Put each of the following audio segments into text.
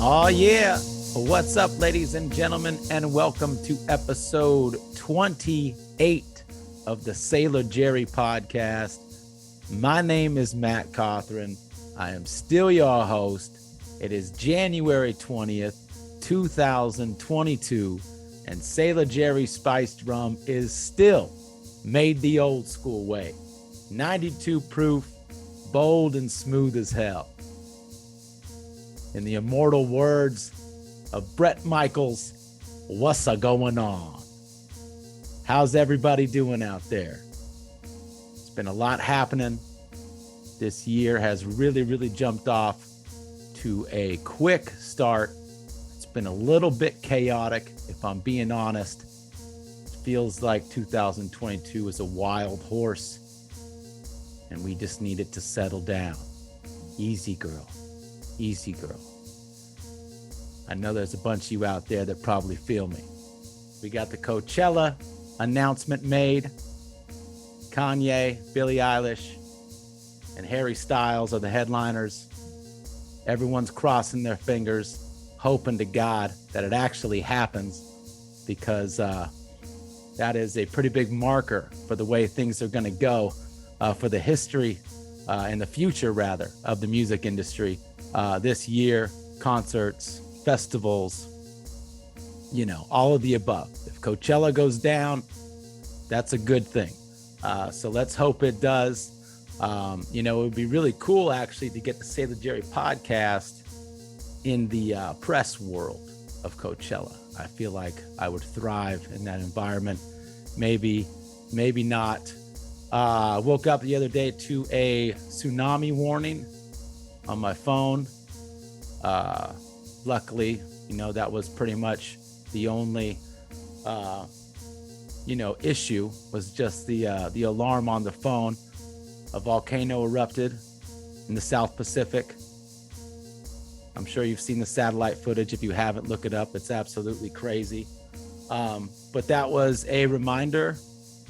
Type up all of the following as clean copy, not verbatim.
Oh, yeah. What's up, ladies and gentlemen, and welcome to episode 28 of the Sailor Jerry podcast. My name is Matt Cothran. I am still your host. It is January 20th, 2022, and Sailor Jerry Spiced Rum is still made the old school way. 92 proof, bold and smooth as hell. In the immortal words of Bret Michaels, what's a going on? How's everybody doing out there? It's been a lot happening. This year has really jumped off to a quick start. It's been a little bit chaotic, if I'm being honest. It feels like 2022 is a wild horse, and we just need it to settle down. Easy, girl. Easy, girl. I know there's a bunch of you out there that probably feel me. We got the Coachella announcement made. Kanye, Billie Eilish, and Harry Styles are the headliners. Everyone's crossing their fingers, hoping to God that it actually happens, because that is a pretty big marker for the way things are going to go for the history and the future, rather, of the music industry. This year, concerts, festivals, all of the above. If Coachella goes down, that's a good thing. So let's hope it does. It would be really cool, actually, to get the Sailor Jerry podcast in the press world of Coachella. I feel like I would thrive in that environment. Maybe not. Woke up the other day to a tsunami warning on my phone. Luckily, that was pretty much the only, issue, was just the alarm on the phone. A volcano erupted in the South Pacific. I'm sure you've seen the satellite footage. If you haven't, look it up. It's absolutely crazy. But that was a reminder,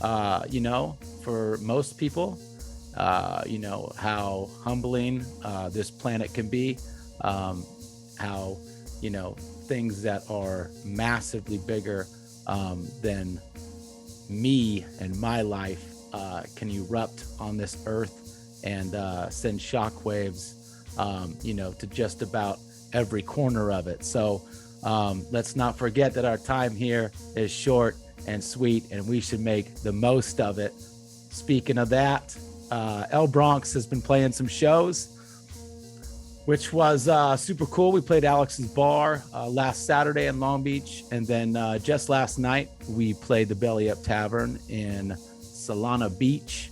for most people, how humbling this planet can be, how, things that are massively bigger than me and my life can erupt on this earth and send shockwaves, to just about every corner of it. So let's not forget that our time here is short and sweet, and we should make the most of it. Speaking of that, El Bronx has been playing some shows, which was super cool. We played Alex's Bar last Saturday in Long Beach, and then just last night we played the Belly Up Tavern in Solana Beach,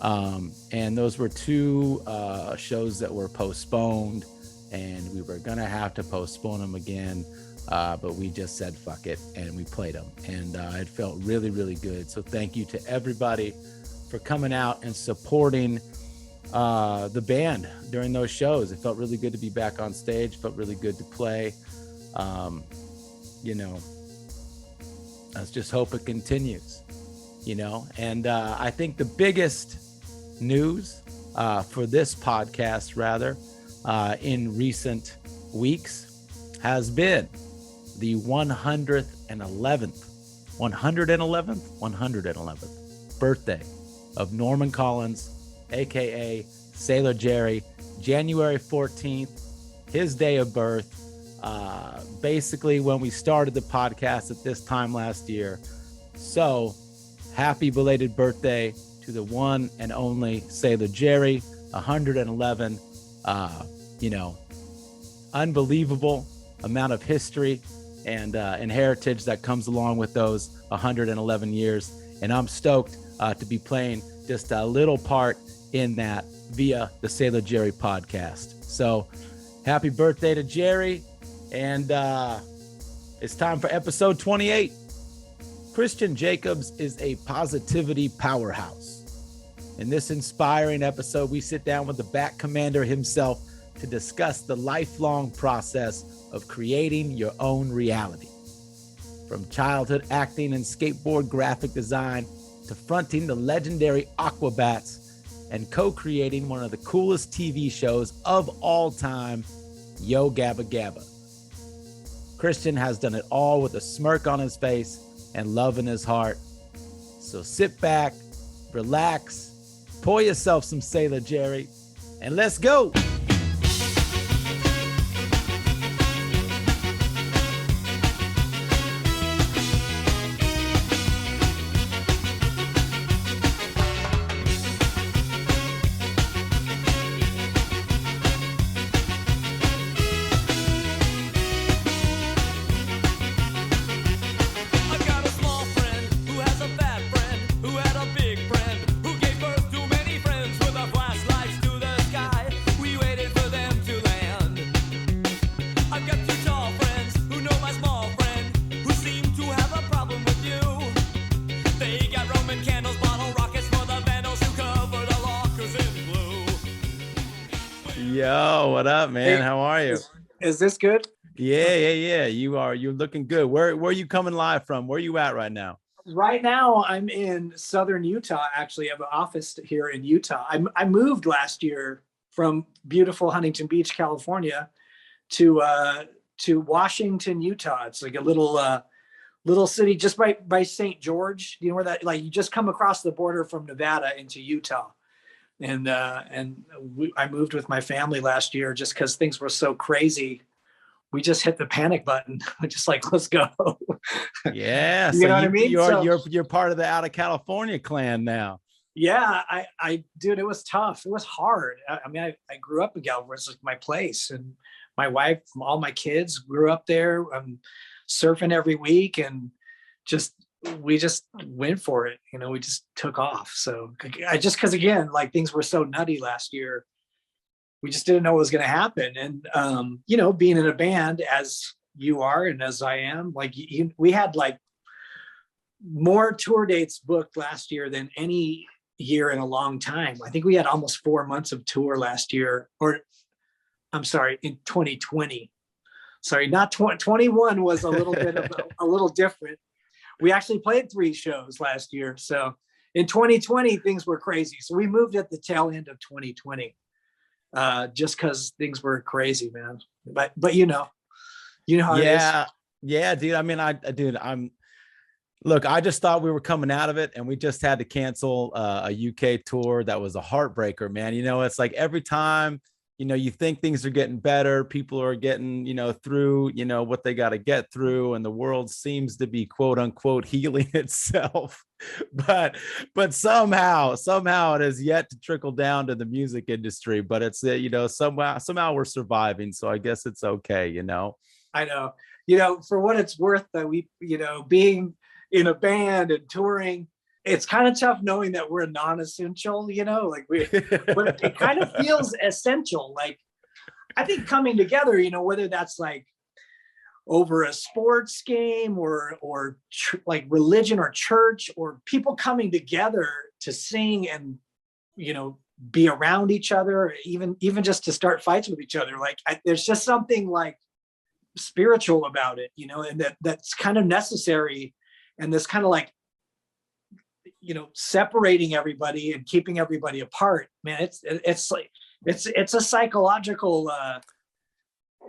and those were two shows that were postponed, and we were gonna have to postpone them again, but we just said fuck it, and we played them, and it felt really good. So thank you to everybody for coming out and supporting the band during those shows. It felt really good to be back on stage. Felt really good to play. Let's just hope it continues, and I think the biggest news for this podcast, rather, in recent weeks has been the 111th birthday of Norman Collins, aka Sailor Jerry. January 14th, his day of birth. Basically when we started the podcast at this time last year. So happy belated birthday to the one and only Sailor Jerry. 111, unbelievable amount of history and heritage that comes along with those 111 years. And I'm stoked to be playing just a little part in that via the Sailor Jerry podcast. So happy birthday to Jerry. And it's time for episode 28. Christian Jacobs is a positivity powerhouse. In this inspiring episode, we sit down with the Bat Commander himself to discuss the lifelong process of creating your own reality. From childhood acting and skateboard graphic design to fronting the legendary Aquabats and co-creating one of the coolest TV shows of all time, Yo Gabba Gabba. Christian has done it all with a smirk on his face and love in his heart. So sit back, relax, pour yourself some Sailor Jerry, and let's go. Yo, what up, man? Hey, how are you? Is this good? Yeah. You're looking good. Where are you coming live from? Where are you at right now? Right now, I'm in southern Utah. Actually, I have an office here in Utah. I moved last year from beautiful Huntington Beach, California, to Washington, Utah. It's like a little city just by St. George. You know where that, like, you just come across the border from Nevada into Utah. And I moved with my family last year just because things were so crazy. We just hit the panic button. We're just like, let's go. Yeah. You know what I mean? You're part of the Out of California clan now. Yeah, dude, it was tough. It was hard. I mean, I grew up in California. It's like my place, and my wife, all my kids grew up there. I'm surfing every week, and we just went for it. You know, we just took off. So because again, like, things were so nutty last year, we just didn't know what was going to happen. And you know, being in a band as you are and as I am, like, we had like more tour dates booked last year than any year in a long time. I think we had almost 4 months of tour last year, or I'm sorry, in 2020. Sorry, not 21 was a little bit of a little different. We actually played 3 shows last year. So in 2020, things were crazy. So we moved at the tail end of 2020, just because things were crazy, man. But you know how it is. Yeah, dude. I mean, look, I just thought we were coming out of it, and we just had to cancel a UK tour. That was a heartbreaker, man. You know, it's like every time, you know, you think things are getting better, people are getting, you know, through, you know, what they got to get through, and the world seems to be, quote unquote, healing itself. But somehow it has yet to trickle down to the music industry. But it's, you know, somehow we're surviving. So I guess it's okay, you know. I know, you know, for what it's worth, that we, you know, being in a band and touring, it's kind of tough knowing that we're non-essential, you know, like but it kind of feels essential. Like, I think coming together, you know, whether that's like over a sports game or like religion or church, or people coming together to sing and, you know, be around each other, even just to start fights with each other. Like, there's just something like spiritual about it, you know, and that's kind of necessary. And this kind of like, you know, separating everybody and keeping everybody apart, man, it's like it's a psychological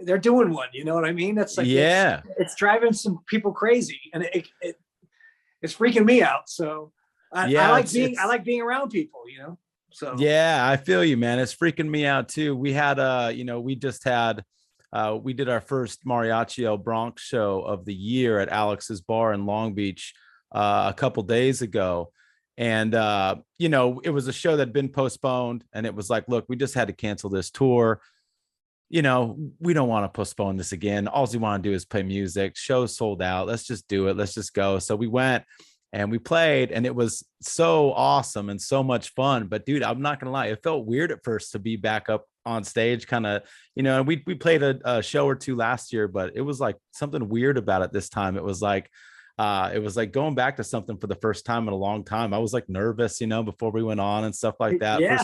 they're doing one, you know what I mean? It's like, yeah, it's driving some people crazy, and it's freaking me out. So I like being around people, you know. So yeah, I feel you, man. It's freaking me out too. We had you know, we just had we did our first Mariachi El Bronx show of the year at Alex's Bar in Long Beach a couple days ago. And, you know, it was a show that had been postponed, and it was like, look, we just had to cancel this tour. You know, we don't want to postpone this again. All we want to do is play music. Show's sold out. Let's just do it. Let's just go. So we went and we played, and it was so awesome and so much fun. But dude, I'm not going to lie, it felt weird at first to be back up on stage, kind of, you know, and we played a show or 2 last year, but it was like something weird about it this time. It was like going back to something for the first time in a long time. I was like nervous, you know, before we went on and stuff like that. Yeah.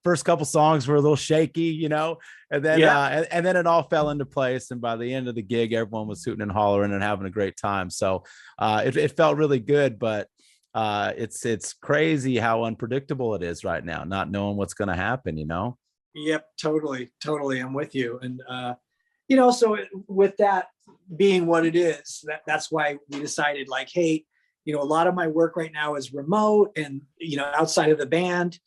First couple songs were a little shaky, you know, and then and then it all fell into place. And by the end of the gig, everyone was hooting and hollering and having a great time. So it felt really good, but it's crazy how unpredictable it is right now, not knowing what's going to happen, you know? Yep, totally. I'm with you. And So with that being what it is, that's why we decided like, hey, a lot of my work right now is remote and, outside of the band,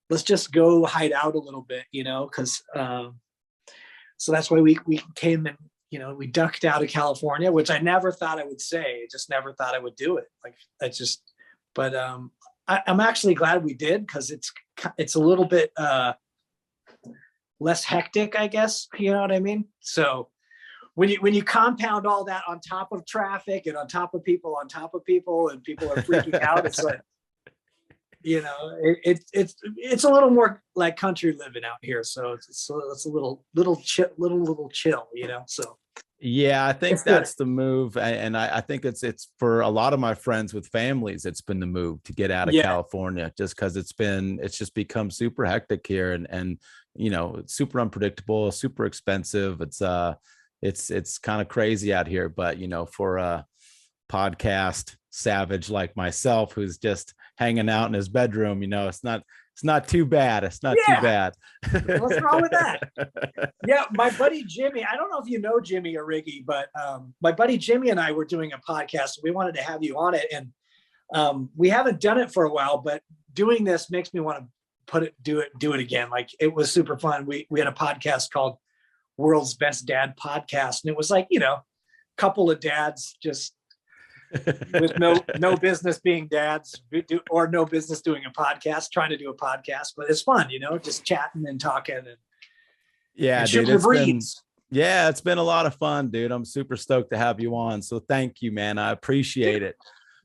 let's just go hide out a little bit, because so that's why we came and, we ducked out of California, which I never thought I would say. I just never thought I would do it. Like but I'm actually glad we did, because it's a little bit less hectic, I guess. You know what I mean? So when you compound all that on top of traffic and on top of people and people are freaking out, it's like, it's a little more like country living out here. So it's a little chill, so. Yeah, I think that's the move. And I think it's for a lot of my friends with families, it's been the move to get out of California, just because it's just become super hectic here and it's super unpredictable, super expensive. It's kind of crazy out here, but for a podcast savage like myself, who's just hanging out in his bedroom, it's not too bad. It's not too bad. What's wrong with that? Yeah, my buddy Jimmy, I don't know if you know Jimmy or Riggy, but my buddy Jimmy and I were doing a podcast. We wanted to have you on it, and we haven't done it for a while, but doing this makes me want to do it again. Like, it was super fun. We had a podcast called World's Best Dad Podcast, and it was like, couple of dads just with no business being dads or no business doing a podcast, trying to do a podcast, but it's fun, just chatting and talking and dude, it's been a lot of fun, dude. I'm super stoked to have you on. So thank you, man. I appreciate it.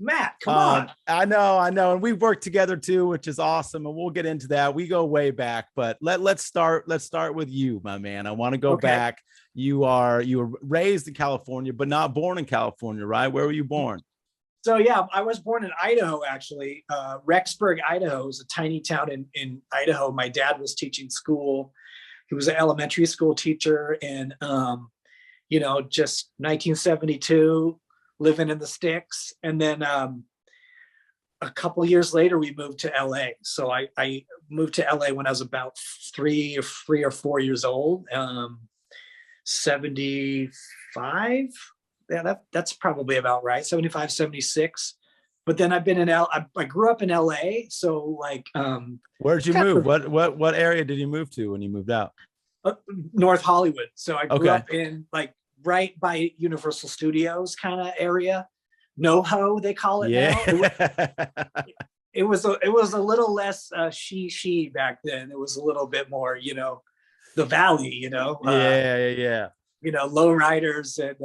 Matt, come on. I know. And we've worked together too, which is awesome. And we'll get into that. We go way back, but let's start with you, my man. I want to go back. You were raised in California, but not born in California, right? Where were you born? So yeah, I was born in Idaho, actually. Rexburg, Idaho is a tiny town in Idaho. My dad was teaching school. He was an elementary school teacher, and just 1972, living in the sticks. And then a couple of years later, we moved to LA. So I moved to LA when I was about 3 or 4 years old. 75. Yeah, that's probably about right. 75, 76. But then I've been I grew up in LA. So like, where'd you move? What area did you move to when you moved out? North Hollywood. So I grew up in like right by Universal Studios kind of area. NoHo, they call it now. It was a little less she back then. It was a little bit more, the valley, low riders, and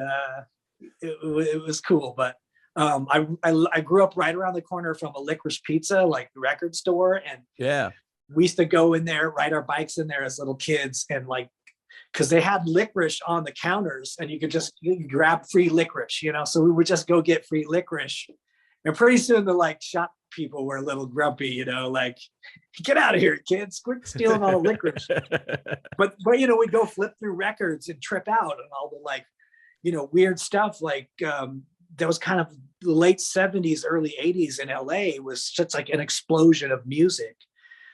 it was cool. But I grew up right around the corner from a Licorice Pizza, like the record store, and we used to go in there, ride our bikes in there as little kids, and like, because they had licorice on the counters, and you could grab free licorice, so we would just go get free licorice, and pretty soon the like shop people were a little grumpy, like, get out of here, kids, quit stealing all the licorice. but we'd go flip through records and trip out and all the like, weird stuff. Like that was kind of the late 70s, early 80s in LA was just like an explosion of music.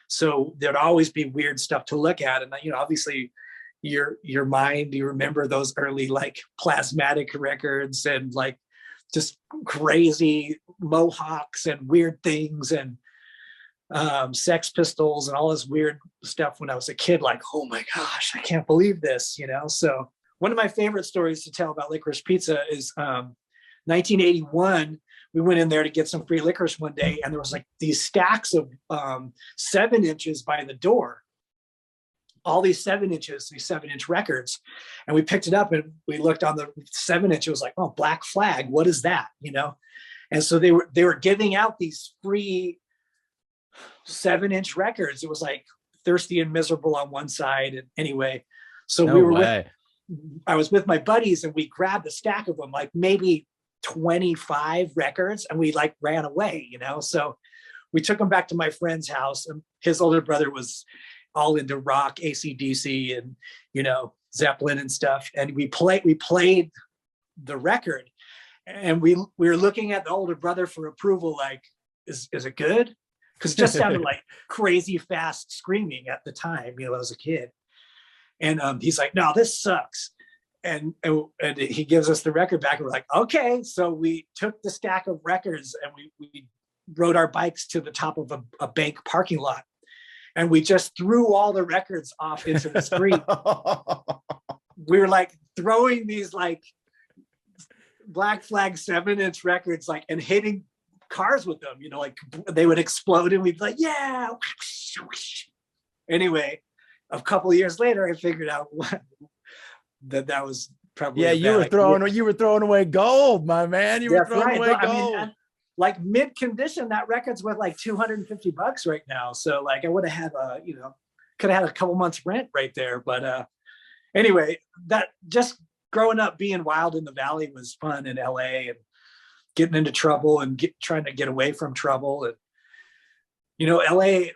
So there'd always be weird stuff to look at. And, obviously your mind, you remember those early like plasmatic records and like just crazy mohawks and weird things and Sex Pistols and all this weird stuff when I was a kid, like, oh my gosh, I can't believe this, So one of my favorite stories to tell about Licorice Pizza is 1981. We went in there to get some free licorice one day, and there was like these stacks of 7 inches by the door. All these 7 inches, these 7-inch records. And we picked it up and we looked on the 7-inch. It was like, oh, Black Flag. What is that? And so they were giving out these free 7-inch records. It was like Thirsty and Miserable on one side. And anyway, so I was with my buddies, and we grabbed a stack of them, like maybe 25 records, and we like ran away, So we took them back to my friend's house, and his older brother was all into rock, AC/DC, and Zeppelin and stuff. And we played the record, and we were looking at the older brother for approval, like, is it good? Because it just sounded like crazy fast screaming at the time, as a kid. And he's like, no, this sucks. and he gives us the record back. And we're like, okay. So we took the stack of records and we rode our bikes to the top of a bank parking lot. And we just threw all the records off into the street. We were like throwing these like Black Flag 7-inch records, like, and hitting cars with them, you know, like they would explode and we'd be like, yeah. Anyway, a couple of years later, I figured out that was probably you were throwing away gold, my man. You were throwing away gold. I mean, like mid condition, that record's worth like $250 right now. So like I would have had could have had a couple months rent right there. But anyway, that just growing up being wild in the valley was fun in LA, and getting into trouble and trying to get away from trouble. And LA it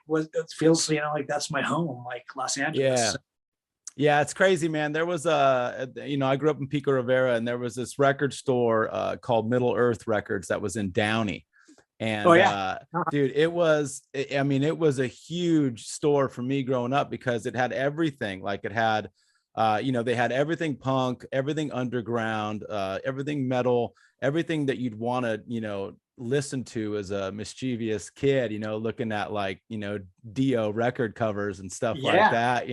feels like that's my home, like Los Angeles. Yeah, it's crazy, man. There was I grew up in Pico Rivera, and there was this record store called Middle Earth Records that was in Downey. And dude, it was a huge store for me growing up because it had everything. Like it had, they had everything punk, everything underground, everything metal, everything that you'd want to, listen to as a mischievous kid, looking at like, Dio record covers and stuff like that,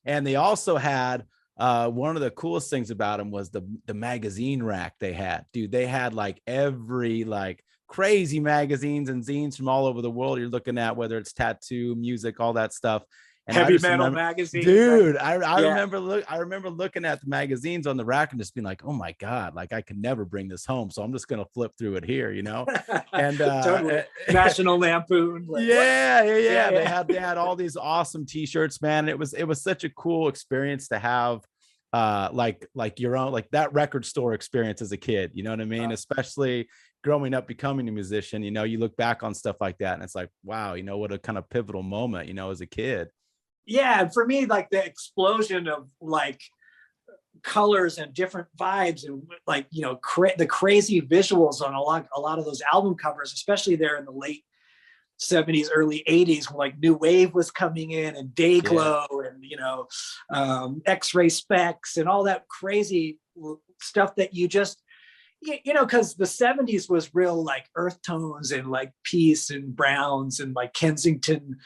And they also had one of the coolest things about them was the magazine rack they had. Dude, they had like every like crazy magazines and zines from all over the world you're looking at, whether it's tattoo, music, all that stuff. And heavy metal magazine, dude. I remember looking at the magazines on the rack and just being like, oh my God, like I can never bring this home. So I'm just gonna flip through it here, And totally. National Lampoon. Like, They had all these awesome t-shirts, man. It was such a cool experience to have like your own, like that record store experience as a kid, you know what I mean? Especially growing up, becoming a musician, you look back on stuff like that and it's like, wow, what a kind of pivotal moment, as a kid. Yeah, for me, like the explosion of like colors and different vibes, and like the crazy visuals on a lot of those album covers, especially there in the late 70s, early 80s, when like new wave was coming in, and Dayglow, and X-ray specs and all that crazy stuff that you just because the 70s was real like earth tones and like peace and browns and like Kensington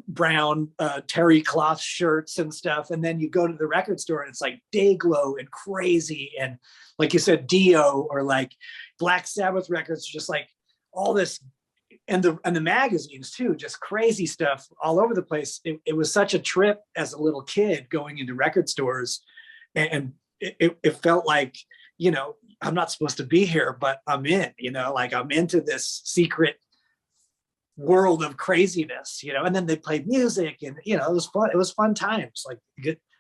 brown terry cloth shirts and stuff. And then you go to the record store and it's like Dayglow and crazy. And like you said, Dio or like Black Sabbath records, just like all this. And the magazines too, just crazy stuff all over the place. It was such a trip as a little kid going into record stores. And it felt like, I'm not supposed to be here, but I'm in, like I'm into this secret world of craziness, and then they played music and, it was fun. It was fun times, like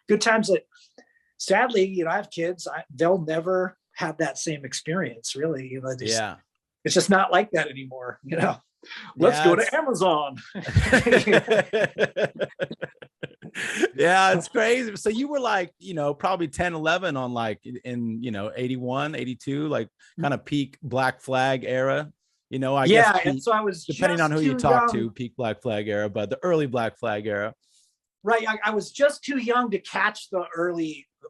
good times that sadly, I have kids, they'll never have that same experience really. It's just not like that anymore, Let's go to Amazon. Yeah, it's crazy. So you were like, probably 10, 11 on like in, 81, 82, like kind of peak Black Flag era, I guess. And so I was depending on who you talk to, peak Black Flag era, but the early Black Flag era. Right. I was just too young to catch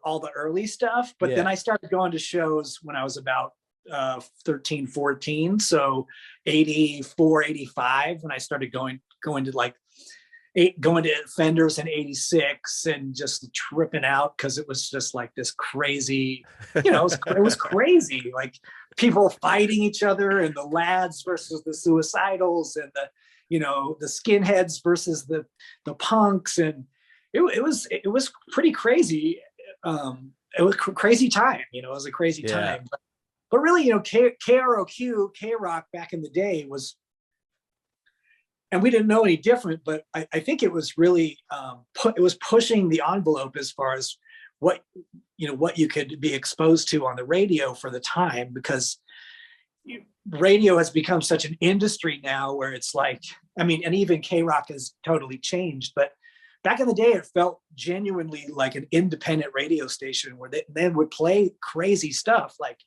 all the early stuff. But then I started going to shows when I was about 13, 14. So 84, 85, when I started going to like going to Fenders in 86 and just tripping out because it was just like this crazy, it was crazy, like people fighting each other and the lads versus the suicidals and the skinheads versus the punks, and it was pretty crazy. It was crazy time, it was a crazy time. But really, KROQ, K-Rock back in the day was, and we didn't know any different, but I think it was really, it was pushing the envelope as far as what you could be exposed to on the radio for the time, because radio has become such an industry now where it's like, and even K-Rock has totally changed, but back in the day, it felt genuinely like an independent radio station where they would play crazy stuff like,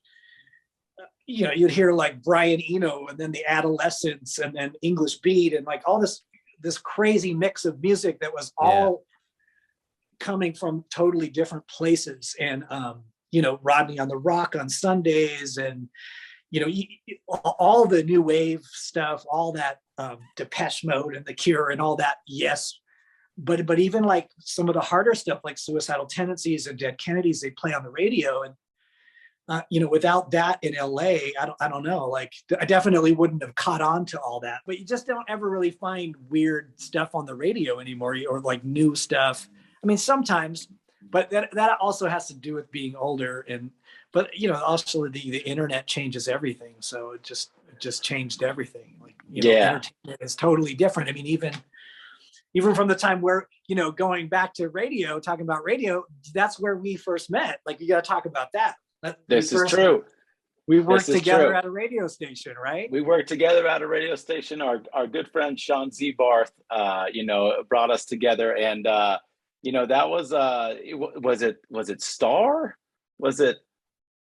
you'd hear like Brian Eno and then the Adolescents and then English Beat and like all this crazy mix of music that was all coming from totally different places. And Rodney on the Rock on Sundays, and all the new wave stuff, all that Depeche Mode and The Cure and all that. Yes, but even like some of the harder stuff like Suicidal Tendencies and Dead Kennedys, they play on the radio, and without that in LA, I don't know. Like, I definitely wouldn't have caught on to all that. But you just don't ever really find weird stuff on the radio anymore, or like new stuff. I mean, sometimes, but that also has to do with being older. But also the internet changes everything. So it just changed everything. Like, entertainment is totally different. I mean, even from the time where, going back to radio, talking about radio, that's where we first met. Like, you got to talk about that. This is true. We worked together at a radio station, right? We worked together at a radio station. Our good friend Sean Z. Barth, brought us together, and that was was it Star?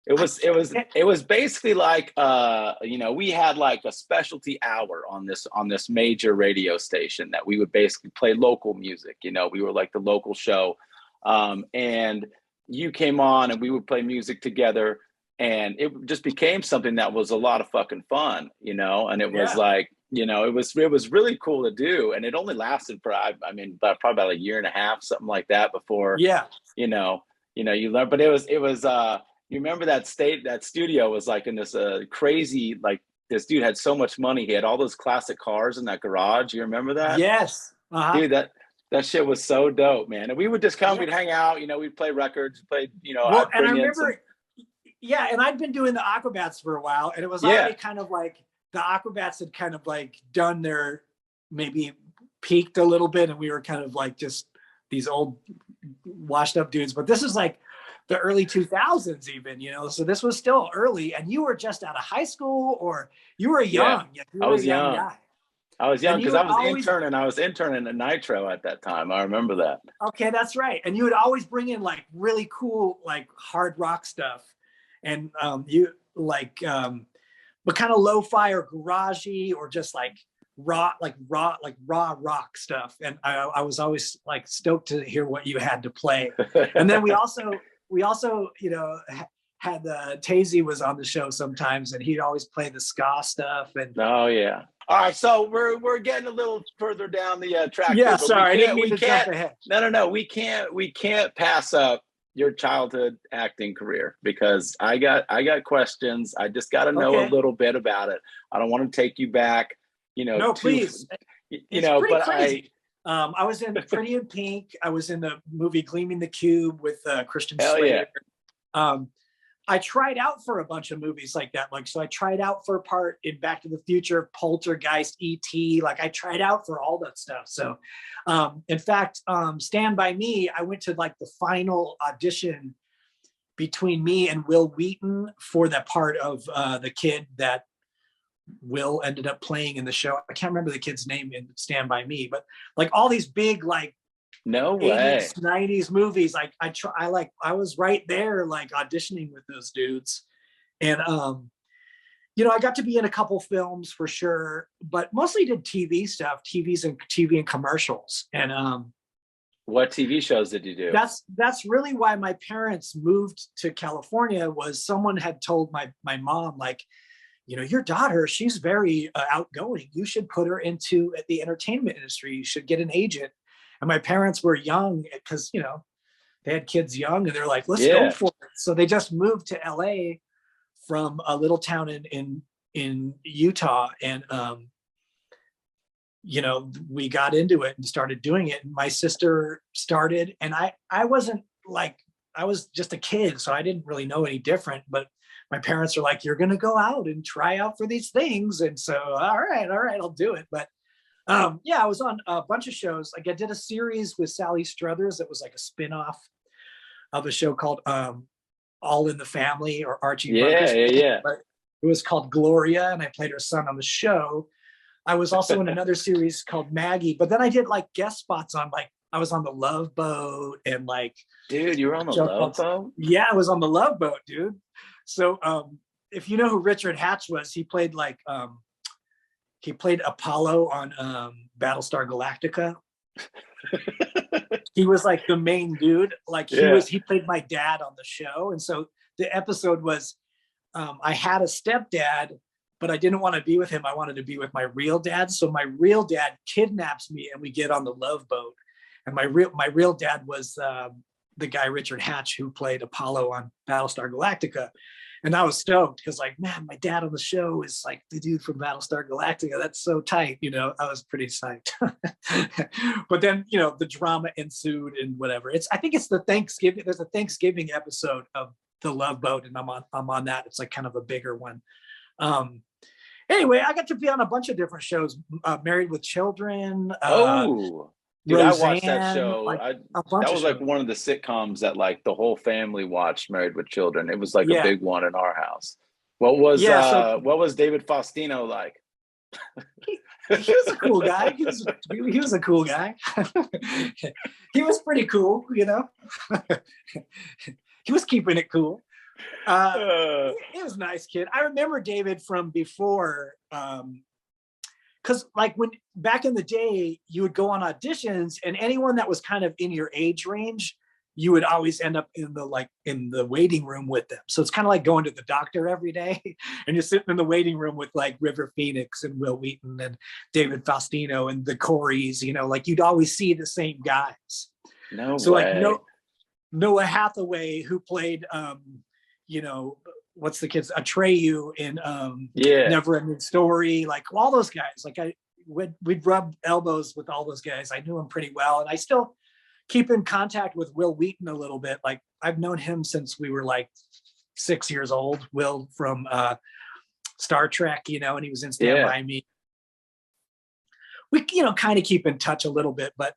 It was basically like we had like a specialty hour on this major radio station that we would basically play local music. We were like the local show, and you came on and we would play music together, and it just became something that was a lot of fucking fun, and it was like, it was really cool to do. And it only lasted for, probably about a year and a half, something like that before, you learn, but it was, you remember that studio was like in this crazy, like this dude had so much money. He had all those classic cars in that garage. You remember that? Yes. Uh-huh. Dude, that shit was so dope, man. And we would just come, we'd hang out, we'd play records, play, Well, and I remember, and I'd been doing the Aquabats for a while, and it was already kind of like the Aquabats had kind of like done their, maybe peaked a little bit, and we were kind of like just these old washed up dudes. But this is like the early 2000s even, so this was still early, and you were just out of high school, or you were young. Yeah, I was young. Guy. I was young because I was interning at Nitro at that time. I remember that. Okay, that's right. And you would always bring in like really cool, like hard rock stuff. And you like, but kind of lo-fi or garagey, or just like raw rock stuff. And I was always like stoked to hear what you had to play. And then we also, had Tazy was on the show sometimes, and he'd always play the ska stuff. And oh yeah. All right, so we're getting a little further down the track. Yeah, sorry, I didn't mean to jump ahead. No, we can't pass up your childhood acting career, because I got questions. I just got to know a little bit about it. I don't want to take you back, No, please. But crazy. I was in Pretty in Pink. I was in the movie Gleaming the Cube with Christian Slater. Yeah. I tried out for a bunch of movies like that. Like, so I tried out for a part in Back to the Future, Poltergeist, E.T. Like, I tried out for all that stuff. So, in fact, Stand By Me, I went to like the final audition between me and Will Wheaton for that part of the kid that Will ended up playing in the show. I can't remember the kid's name in Stand By Me, but like all these big, like, no way. 80s, 90s movies. Like I was right there, like auditioning with those dudes. And, I got to be in a couple films for sure, but mostly did TV stuff, TV and commercials. And, what TV shows did you do? That's really why my parents moved to California. Was someone had told my mom, like, your daughter, she's very outgoing. You should put her into the entertainment industry. You should get an agent. And my parents were young because, they had kids young, and they're like, let's go for it. So they just moved to LA from a little town in Utah. And, we got into it and started doing it. And my sister started, and I wasn't like, I was just a kid, so I didn't really know any different, but my parents are like, you're going to go out and try out for these things. And so, all right, I'll do it. But I was on a bunch of shows. Like, I did a series with Sally Struthers that was like a spinoff of a show called All in the Family, or Archie. Yeah. But it was called Gloria, and I played her son on the show. I was also in another series called Maggie, but then I did like guest spots on, like, I was on the Love Boat, and like, dude, you were on the Love Boat? Yeah, I was on the Love Boat, dude. So if you know who Richard Hatch was, he played like he played Apollo on Battlestar Galactica. he was like the main dude. Like Yeah. he played my dad on the show. And so the episode was, I had a stepdad, but I didn't want to be with him. I wanted to be with my real dad. So my real dad kidnaps me and we get on the Love Boat. And my real dad was the guy, Richard Hatch, who played Apollo on Battlestar Galactica. And I was stoked because, like, man, my dad on the show is like the dude from Battlestar Galactica. That's so tight. You know, I was pretty psyched. But then, you know, the drama ensued and whatever. I think it's the Thanksgiving. There's a Thanksgiving episode of the Love Boat, and I'm on that. It's like kind of a bigger one. Anyway, I got to be on a bunch of different shows. Married with Children. Dude, Roseanne, I watched that show. like, That was like one of the sitcoms that like the whole family watched, Married with Children. It was like a big one in our house. What was David Faustino like? He was a cool guy. He was a cool guy. He was pretty cool, you know. He was keeping it cool. He was a nice kid. I remember David from before, because like when back in the day, you would go on auditions, and anyone that was kind of in your age range, you would always end up in the waiting room with them. So it's kind of like going to the doctor every day, and you're sitting in the waiting room with like River Phoenix and Will Wheaton and David Faustino and the Coreys. You know, like you'd always see the same guys. So like Noah Hathaway, who played you know, what's the kid's Atreyu in Never Ending Story, like all those guys. Like we'd rub elbows with all those guys. I knew them pretty well, and I still keep in contact with Will Wheaton a little bit. Like I've known him since we were like 6 years old. Will from Star Trek, you know, and he was in Stand By Me. We, you know, kind of keep in touch a little bit, but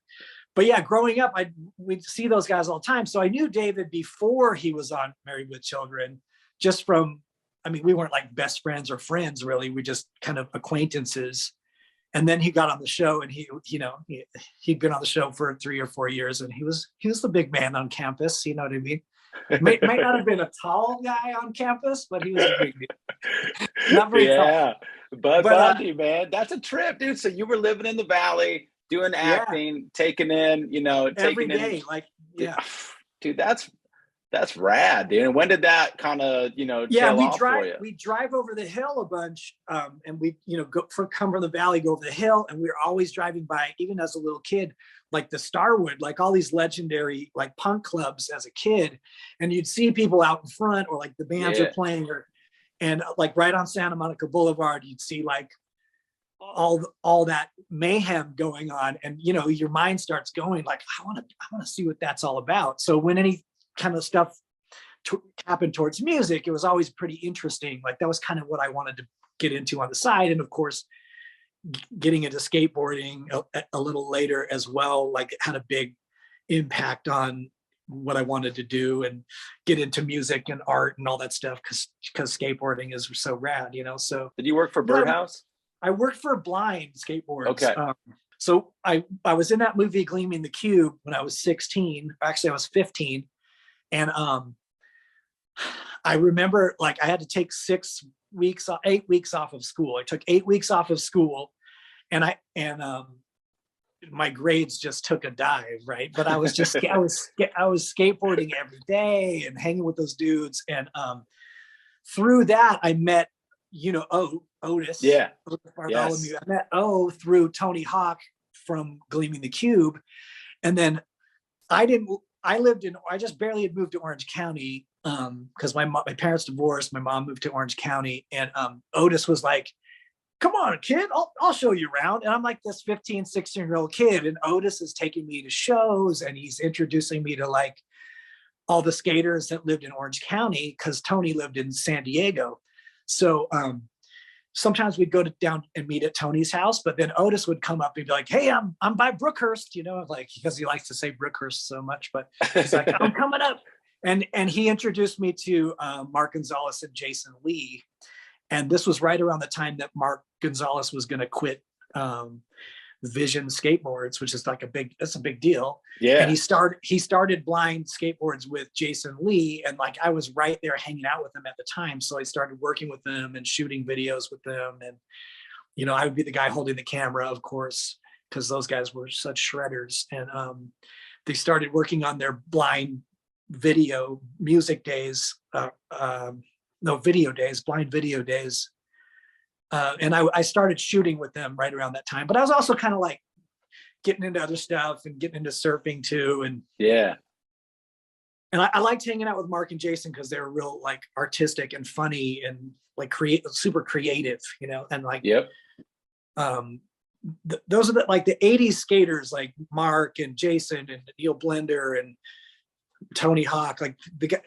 yeah, growing up, we'd see those guys all the time. So I knew David before he was on Married with Children, just from, I mean, we weren't like best friends or friends really. We just kind of acquaintances. And then he got on the show, and he'd been on the show for 3 or 4 years, and he was the big man on campus. You know what I mean? Might not have been a tall guy on campus, but he was a big dude. Not very tall. But Bundy, man, that's a trip, dude. So you were living in the Valley, doing acting, taking in, you know, every day, like, dude, that's rad, dude. And when did that kind of, you know, we drive over the hill a bunch, and we, you know, come from the Valley, go over the hill, and we were always driving by, even as a little kid, like the Starwood, like all these legendary like punk clubs as a kid, and you'd see people out in front, or like the bands are playing, and like right on Santa Monica Boulevard, you'd see like all that mayhem going on, and you know, your mind starts going like, I want to see what that's all about. So when any kind of stuff happened towards music, it was always pretty interesting. Like that was kind of what I wanted to get into on the side, and of course getting into skateboarding a little later as well, like it had a big impact on what I wanted to do and get into music and art and all that stuff, because skateboarding is so rad, you know. So did you work for Birdhouse? I worked for Blind Skateboards. Okay. So I was in that movie Gleaming the Cube when I was 16. Actually, I was 15. And I remember like I had to take 8 weeks off of school. I took 8 weeks off of school, and my grades just took a dive, right? But I was just I was skateboarding every day and hanging with those dudes. And through that, I met, you know, Otis. Bartholomew. Yes. I met through Tony Hawk from Gleaming the Cube. And then I just barely had moved to Orange County because my parents divorced. My mom moved to Orange County, and Otis was like, come on, kid, I'll show you around. And I'm like this 15, 16-year-old kid, and Otis is taking me to shows, and he's introducing me to like all the skaters that lived in Orange County, because Tony lived in San Diego. So sometimes we'd go down and meet at Tony's house, but then Otis would come up and be like, hey, I'm by Brookhurst, you know, like, because he likes to say Brookhurst so much, but he's like, I'm coming up. And he introduced me to Mark Gonzalez and Jason Lee. And this was right around the time that Mark Gonzalez was going to quit Vision Skateboards, which is like that's a big deal. Yeah. And he started Blind Skateboards with Jason Lee, and like I was right there hanging out with him at the time. So I started working with them and shooting videos with them. And, you know, I would be the guy holding the camera, of course, because those guys were such shredders. And they started working on their blind video music days, blind video days. And I started shooting with them right around that time. But I was also kind of like getting into other stuff and getting into surfing too. And yeah. And I liked hanging out with Mark and Jason because they were real like artistic and funny and like super creative, you know, and like, yep. Those are like the 80s skaters, like Mark and Jason and Neil Blender and Tony Hawk, like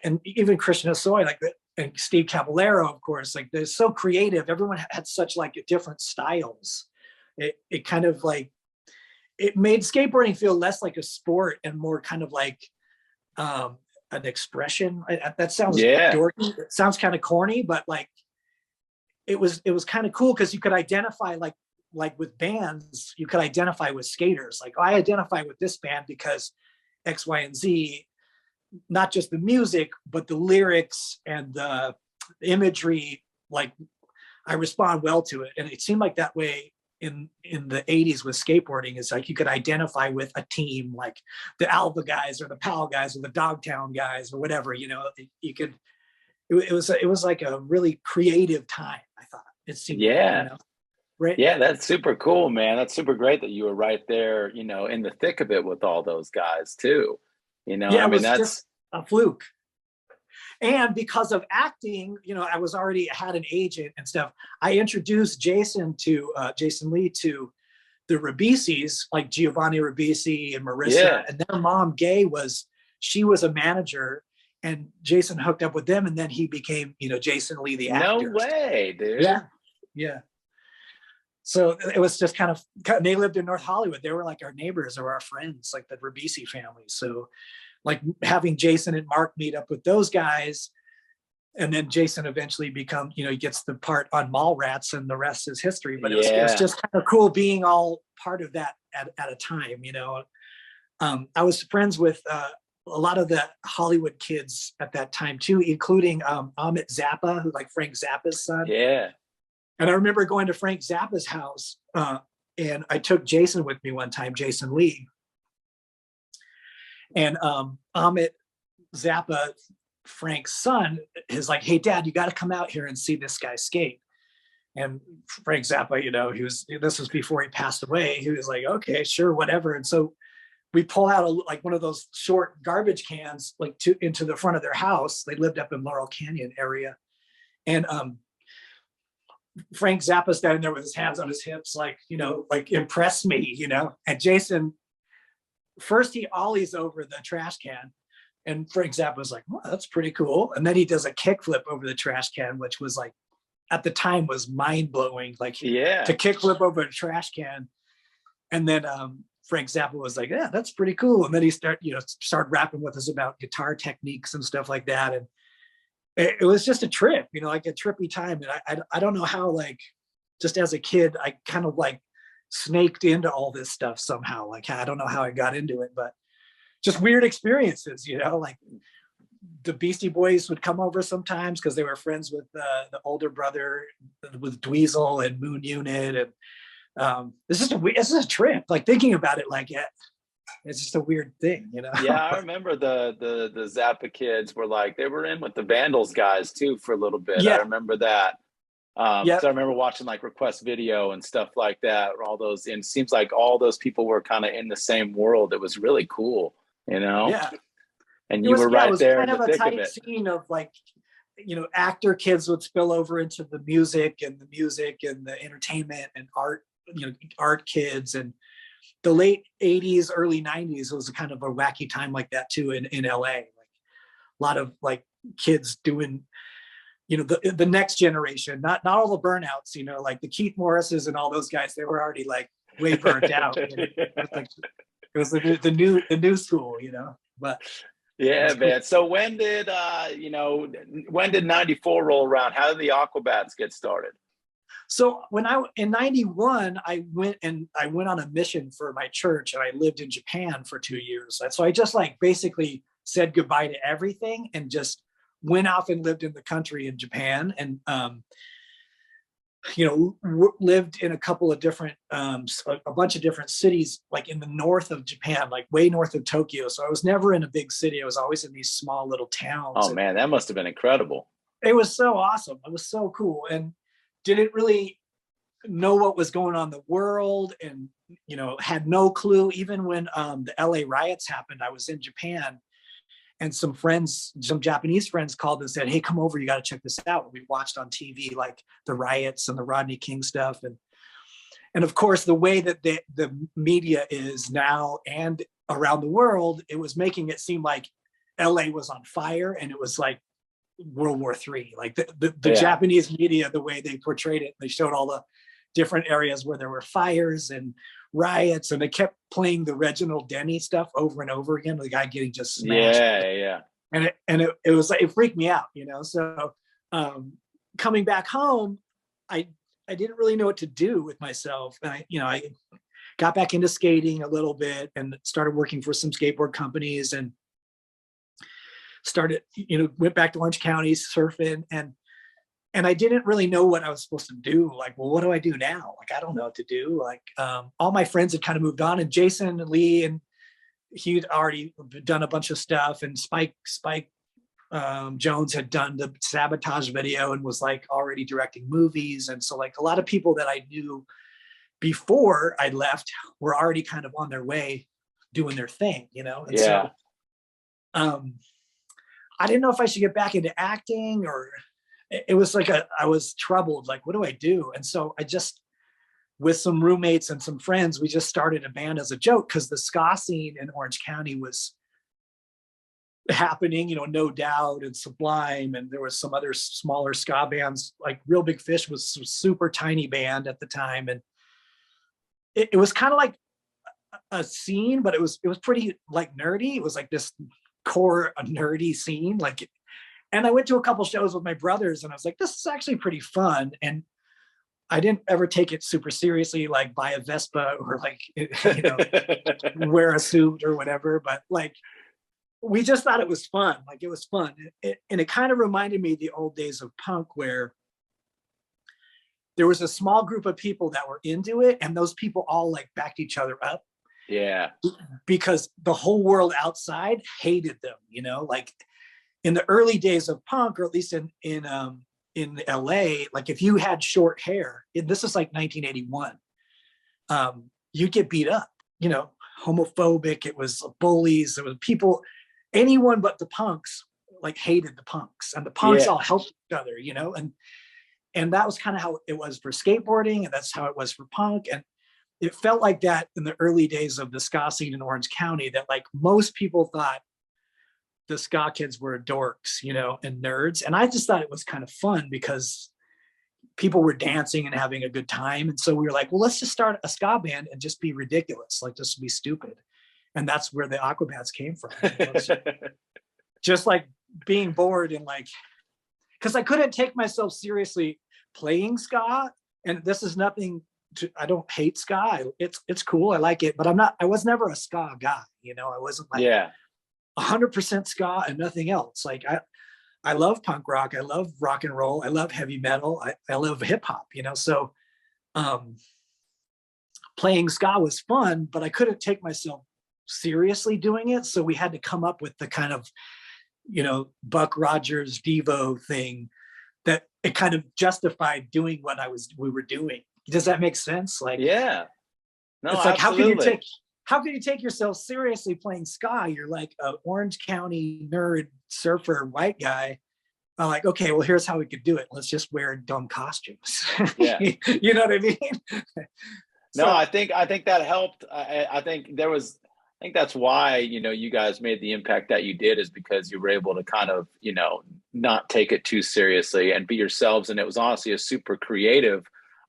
and even Christian Hosoi, like and Steve Caballero, of course, like they're so creative. Everyone had such like different styles. It kind of like, it made skateboarding feel less like a sport and more kind of like an expression. That sounds dorky. It sounds kind of corny, but like it was kind of cool because you could identify like with bands, you could identify with skaters. Like, oh, I identify with this band because X, Y, and Z, not just the music, but the lyrics and the imagery. Like, I respond well to it. And it seemed like that way in the 80s with skateboarding. Is like you could identify with a team, like the Alva guys or the Powell guys or the Dogtown guys or whatever, you know. You could, it was like a really creative time, I thought. It seemed, you know? Right. Yeah, that's super cool, man. That's super great that you were right there, you know, in the thick of it with all those guys too. You know, yeah, I mean, that's just a fluke. And because of acting, you know, I was already had an agent and stuff. I introduced Jason Lee to the Rabisis, like Giovanni Ribisi and Marissa. Yeah. And their mom, Gay, she was a manager, and Jason hooked up with them, and then he became, you know, Jason Lee, the actor. No way, dude. Yeah. Yeah. So it was just kind of, they lived in North Hollywood. They were like our neighbors or our friends, like the Ribisi family. So like having Jason and Mark meet up with those guys, and then Jason eventually he gets the part on Mallrats, and the rest is history. But it was just kind of cool being all part of that at a time, you know. I was friends with a lot of the Hollywood kids at that time too, including Amit Zappa, who's like Frank Zappa's son. Yeah. And I remember going to Frank Zappa's house, and I took Jason with me one time, Jason Lee. And Amit Zappa, Frank's son, is like, "Hey, Dad, you got to come out here and see this guy skate." And Frank Zappa, you know, this was before he passed away. He was like, "Okay, sure, whatever." And so we pull out like one of those short garbage cans, like into the front of their house. They lived up in Laurel Canyon area, and Frank Zappa standing there with his hands on his hips, like, you know, like, impress me, you know. And Jason, first he ollies over the trash can, and Frank Zappa was like, "Well, that's pretty cool." And then he does a kickflip over the trash can, which was like, at the time was mind blowing, like to kickflip over a trash can. And then Frank Zappa was like, "Yeah, that's pretty cool." And then he started rapping with us about guitar techniques and stuff like that. And it was just a trip, you know, like a trippy time. And I don't know how, like, just as a kid, I kind of like snaked into all this stuff somehow. Like, I don't know how I got into it, but just weird experiences, you know. Like the Beastie Boys would come over sometimes because they were friends with the older brother, with Dweezil and Moon Unit. And this is a trip. Like, thinking about it, like, it's just a weird thing, you know. Yeah, I remember the Zappa kids were like, they were in with the Vandals guys too for a little bit. Yeah. I remember that. So I remember watching like Request Video and stuff like that. All those, and it seems like all those people were kind of in the same world. It was really cool, you know. Yeah. And you were right there in the thick of it. Kind of a tight scene of, like, you know, actor kids would spill over into the music and the entertainment and art, you know, art kids. And the late 80s, early 90s was kind of a wacky time like that too in LA. Like a lot of like kids doing, you know, the next generation, not all the burnouts, you know, like the Keith Morrises and all those guys. They were already like way burnt out. You know? It was the new school, you know. But yeah, man. Cool. So when did 94 roll around? How did the Aquabats get started? So in 91, I went on a mission for my church, and I lived in Japan for 2 years. So I just like basically said goodbye to everything and just went off and lived in the country in Japan. And lived in a couple of different, a bunch of different cities, like in the north of Japan, like way north of Tokyo. So I was never in a big city. I was always in these small little towns. Oh man, that must have been incredible. It was so awesome. It was so cool, and didn't really know what was going on in the world, and had no clue. Even when the LA riots happened, I was in Japan, and some Japanese friends called and said, "Hey, come over, you got to check this out." We watched on TV like the riots and the Rodney King stuff, and of course the way that the media is now and around the world, it was making it seem like LA was on fire, and it was like World War III. Like the Japanese media, the way they portrayed it, they showed all the different areas where there were fires and riots, and they kept playing the Reginald Denny stuff over and over again, the guy getting just smashed. Yeah. And it was like, it freaked me out, So coming back home, I didn't really know what to do with myself. And I got back into skating a little bit and started working for some skateboard companies, and started, went back to Orange County surfing, and I didn't really know what I was supposed to do. Like, well, what do I do now? Like, I don't know what to do. Like, all my friends had kind of moved on, and Jason and Lee, and he'd already done a bunch of stuff, and Spike Jones had done the Sabotage video and was like already directing movies. And so like a lot of people that I knew before I left were already kind of on their way doing their thing, And so I didn't know if I should get back into acting, or it was like I was troubled, like, what do I do? And so I just, with some roommates and some friends, we just started a band as a joke, because the ska scene in Orange County was happening, No Doubt and Sublime, and there was some other smaller ska bands, like Real Big Fish was a super tiny band at the time, and it was kind of like a scene, but it was pretty like nerdy. It was like this core nerdy scene, like. And I went to a couple shows with my brothers, and I was like, this is actually pretty fun. And I didn't ever take it super seriously, like buy a Vespa or like, wear a suit or whatever. But like, we just thought it was fun. Like, it was fun. And it kind of reminded me of the old days of punk, where there was a small group of people that were into it, and those people all like backed each other up. Yeah. Because the whole world outside hated them, like, in the early days of punk, or at least in LA, like if you had short hair, this is like 1981, you'd get beat up, homophobic. It was bullies. There was people, anyone but the punks, like hated the punks, and the punks all helped each other, and that was kind of how it was for skateboarding, and that's how it was for punk. And it felt like that in the early days of the ska scene in Orange County, that like most people thought the ska kids were dorks, and nerds. And I just thought it was kind of fun, because people were dancing and having a good time. And so we were like, well, let's just start a ska band and just be ridiculous, like just be stupid. And that's where the Aquabats came from. Just like being bored, and like, because I couldn't take myself seriously playing ska. And this is nothing I don't hate ska. It's cool. I like it, but I was never a ska guy. I wasn't like, 100% ska and nothing else. Like I love punk rock. I love rock and roll. I love heavy metal. I love hip hop, So playing ska was fun, but I couldn't take myself seriously doing it. So we had to come up with the kind of, Buck Rogers Devo thing that it kind of justified doing what we were doing. Does that make sense? Like, yeah. No, it's like, absolutely. how can you take yourself seriously playing ska? You're like an Orange County nerd surfer white guy. I'm like, okay, well, here's how we could do it. Let's just wear dumb costumes. Yeah. You know what I mean? No, I think that helped. I think that's why, you guys made the impact that you did, is because you were able to kind of, not take it too seriously and be yourselves. And it was honestly a super creative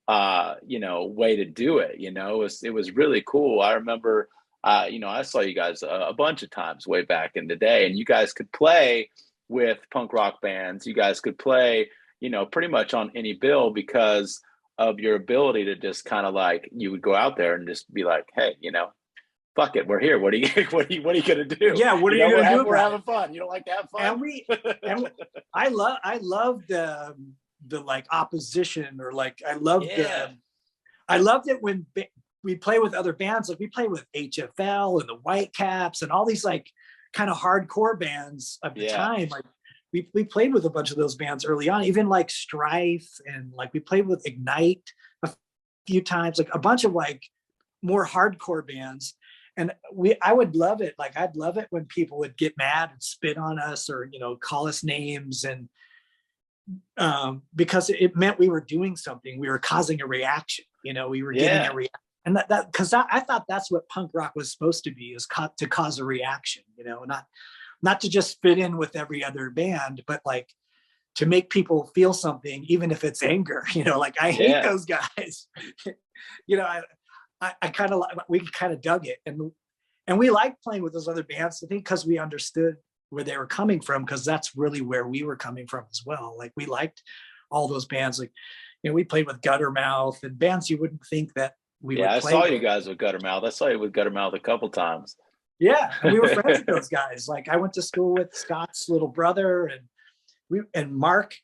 way to do it. It was really cool. I remember, I saw you guys a bunch of times way back in the day, and you guys could play with punk rock bands. You guys could play, pretty much on any bill, because of your ability to just kind of like, you would go out there and just be like, hey, fuck it, we're here. What are you gonna do? Yeah, what are you gonna do? We're having fun. You don't like to have fun? And I loved the like opposition, or like I loved it when we play with other bands. Like we play with HFL and the Whitecaps and all these like kind of hardcore bands of the time. Like we played with a bunch of those bands early on, even like Strife, and like we played with Ignite a few times, like a bunch of like more hardcore bands. And I would love it. Like I'd love it when people would get mad and spit on us, or, you know, call us names, and because it meant we were doing something. We were causing a reaction, you know, we were getting a reaction. And that because I thought that's what punk rock was supposed to be, is to cause a reaction, you know, not to just fit in with every other band, but like to make people feel something, even if it's anger, you know, like I hate those guys. You know, I kind of, we kind of dug it, and we liked playing with those other bands, I think, because we understood where they were coming from, because that's really where we were coming from as well. Like we liked all those bands, like, you know, we played with Guttermouth and bands you wouldn't think that we would play I saw with. you guys with Guttermouth. I saw you with Guttermouth a couple times. Yeah, and we were friends with those guys. Like I went to school with Scott's little brother, and Mark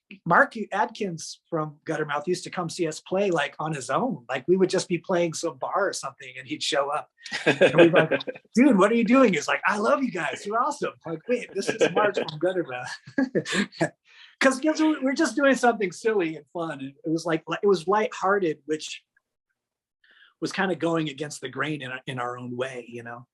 Adkins from Guttermouth used to come see us play like on his own. Like we would just be playing some bar or something, and he'd show up. And we'd be like, dude, what are you doing? He's like, I love you guys. You're awesome. I'm like, wait, this is Mark from Guttermouth. Because we're just doing something silly and fun. And it was like, it was lighthearted, which was kind of going against the grain in our own way, you know?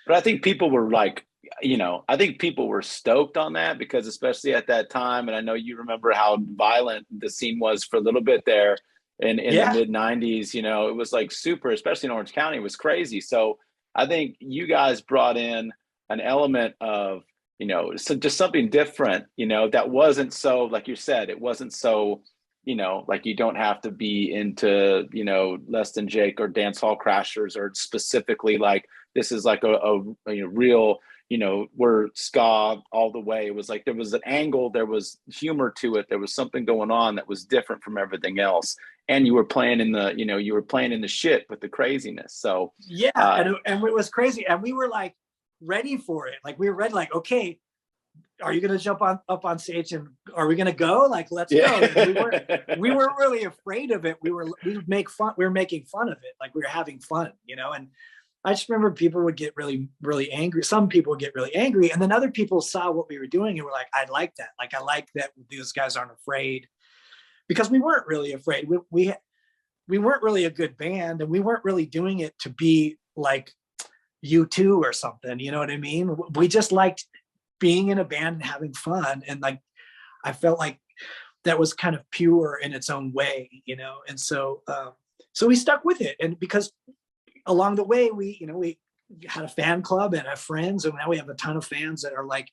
But I think people were like, you know, I think people were stoked on that, because especially at that time, and I know you remember how violent the scene was for a little bit there in the mid 90s, you know, it was like super, especially in Orange County, it was crazy. So I think you guys brought in an element of, you know, so just something different, you know, that wasn't so, like you said, it wasn't so, you know, like you don't have to be into, you know, Less Than Jake or Dance Hall Crashers, or specifically like this is like a you know, real, you know, we're ska all the way. It was like there was an angle, there was humor to it, there was something going on that was different from everything else. And you were playing in the, you know, you were playing in the shit with the craziness. So and it was crazy, and we were like ready for it. Like we were ready, like, okay, are you going to jump up on stage, and are we going to go? Like, let's go. And we weren't really afraid of it. We were making fun of it. Like we were having fun, you know? And I just remember people would get really, really angry. Some people would get really angry. And then other people saw what we were doing and were like, I like that. Like, I like that these guys aren't afraid, because we weren't really afraid. We weren't really a good band, and we weren't really doing it to be like U2 or something. You know what I mean? We just liked being in a band and having fun. And like, I felt like that was kind of pure in its own way, you know? And so, so we stuck with it. And because along the way, we had a fan club and have friends, and now we have a ton of fans that are like,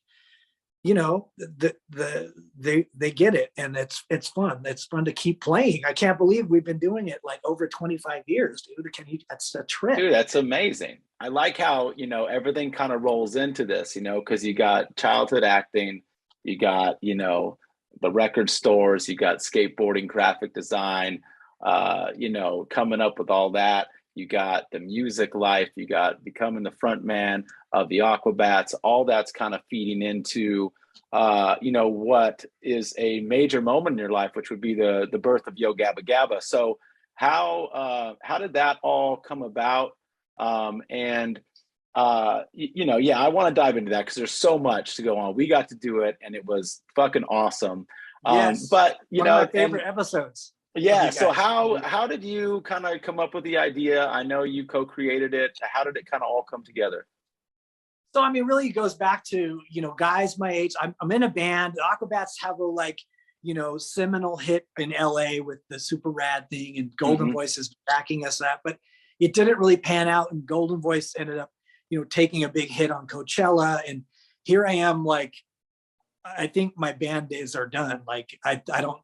you know, they get it, and it's fun. It's fun to keep playing. I can't believe we've been doing it like over 25 years, dude. That's a trip. Dude, that's amazing. I like how, you know, everything kind of rolls into this, you know, because you got childhood acting, you got, you know, the record stores, you got skateboarding, graphic design, you know, coming up with all that. You got the music life, you got becoming the front man of the Aquabats. All that's kind of feeding into, you know, what is a major moment in your life, which would be the birth of Yo Gabba Gabba. So how did that all come about? You know, I want to dive into that, because there's so much to go on. We got to do it, and it was fucking awesome. Yes, but you know, one of my favorite episodes. Yeah. So how did you kind of come up with the idea? I know you co-created it. How did it kind of all come together? So, I mean, really it goes back to, you know, guys my age. I'm in a band. The Aquabats have a, like, you know, seminal hit in LA with the Super Rad thing, and Golden Voice is backing us up, but it didn't really pan out. And Golden Voice ended up, you know, taking a big hit on Coachella. And here I am, like, I think my band days are done. Like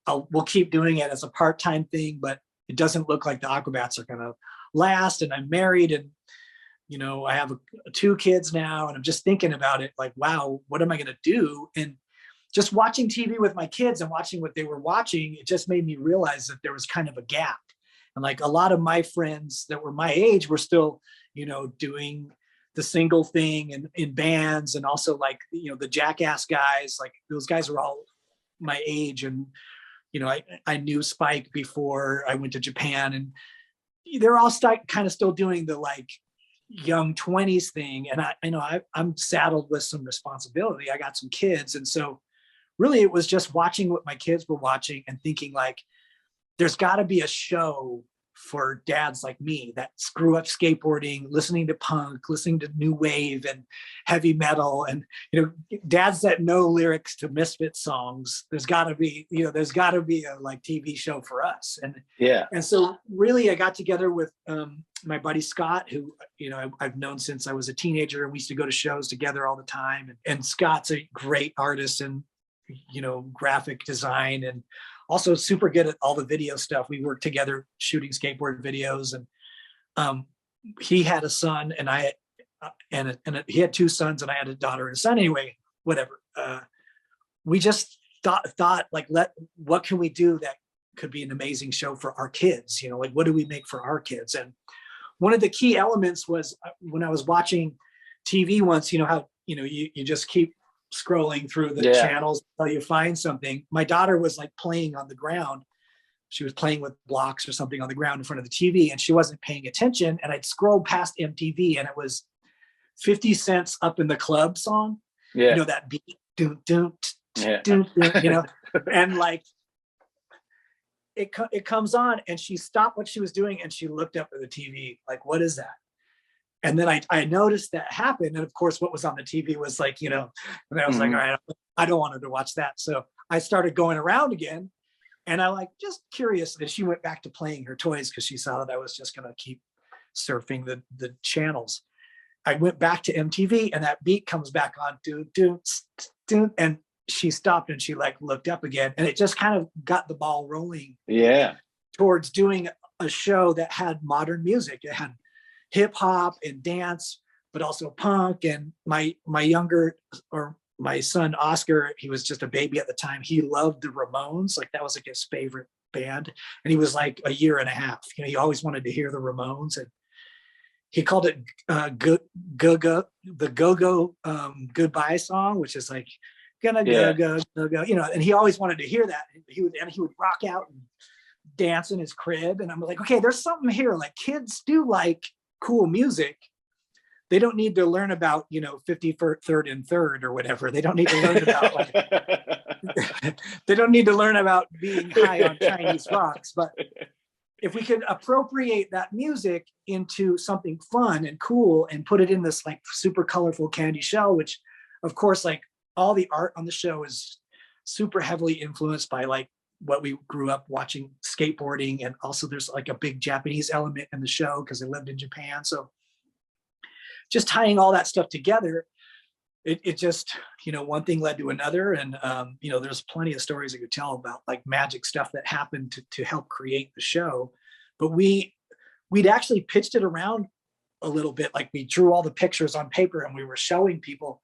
we'll keep doing it as a part-time thing, but it doesn't look like the Aquabats are going to last. And I'm married, and, you know, I have 2 kids now, and I'm just thinking about it, like, wow, what am I going to do? And just watching TV with my kids and watching what they were watching, it just made me realize that there was kind of a gap. And like a lot of my friends that were my age were still, you know, doing the single thing and in bands, and also like, you know, the Jackass guys, like those guys are all my age, and, I knew Spike before I went to Japan, and they're all kind of still doing the like young 20s thing. And I'm saddled with some responsibility. I got some kids. And so really it was just watching what my kids were watching and thinking like, there's got to be a show for dads like me that grew up skateboarding, listening to punk, listening to new wave and heavy metal, and dads that know lyrics to Misfit songs. There's got to be a like TV show for us. And so really I got together with my buddy Scott, who I've known since I was a teenager, and we used to go to shows together all the time. And Scott's a great artist and graphic design, and also super good at all the video stuff. We worked together shooting skateboard videos, and he had a son, and he had two sons, and I had a daughter and a son. Anyway, whatever. We just thought like, what can we do that could be an amazing show for our kids? Like, what do we make for our kids? And one of the key elements was when I was watching TV once, how you just keep scrolling through the channels until you find something. My daughter was like playing on the ground. She was playing with blocks or something on the ground in front of the TV, and she wasn't paying attention. And I'd scrolled past MTV, and it was 50 Cent's Up in the Club song. That beat, doom, doom, doom, and like it comes on, and she stopped what she was doing and she looked up at the TV like, what is that? And then I noticed that happened. And of course, what was on the TV was like, and I was like, all right, I don't want her to watch that. So I started going around again, and I like, just curious. And she went back to playing her toys because she saw that I was just going to keep surfing the channels. I went back to MTV, and that beat comes back on, do, do, do, and she stopped and she like looked up again, and it just kind of got the ball rolling. Towards doing a show that had modern music. It had hip hop and dance, but also punk. And my son Oscar, he was just a baby at the time. He loved the Ramones, like that was like his favorite band. And he was like a year and a half. He always wanted to hear the Ramones, and he called it the Go-Go Goodbye song, which is like gonna go, and he always wanted to hear that. He would rock out and dance in his crib, and I'm like, okay, there's something here. Like, kids do like cool music. They don't need to learn about 53rd and 3rd or whatever. They don't need to learn about like, they don't need to learn about being high on Chinese rocks. But if we could appropriate that music into something fun and cool and put it in this like super colorful candy shell, which of course, like all the art on the show is super heavily influenced by like what we grew up watching, skateboarding. And also there's like a big Japanese element in the show because they lived in Japan. So just tying all that stuff together, it just, one thing led to another. And, there's plenty of stories I could tell about like magic stuff that happened to help create the show. But we'd actually pitched it around a little bit. Like we drew all the pictures on paper and we were showing people,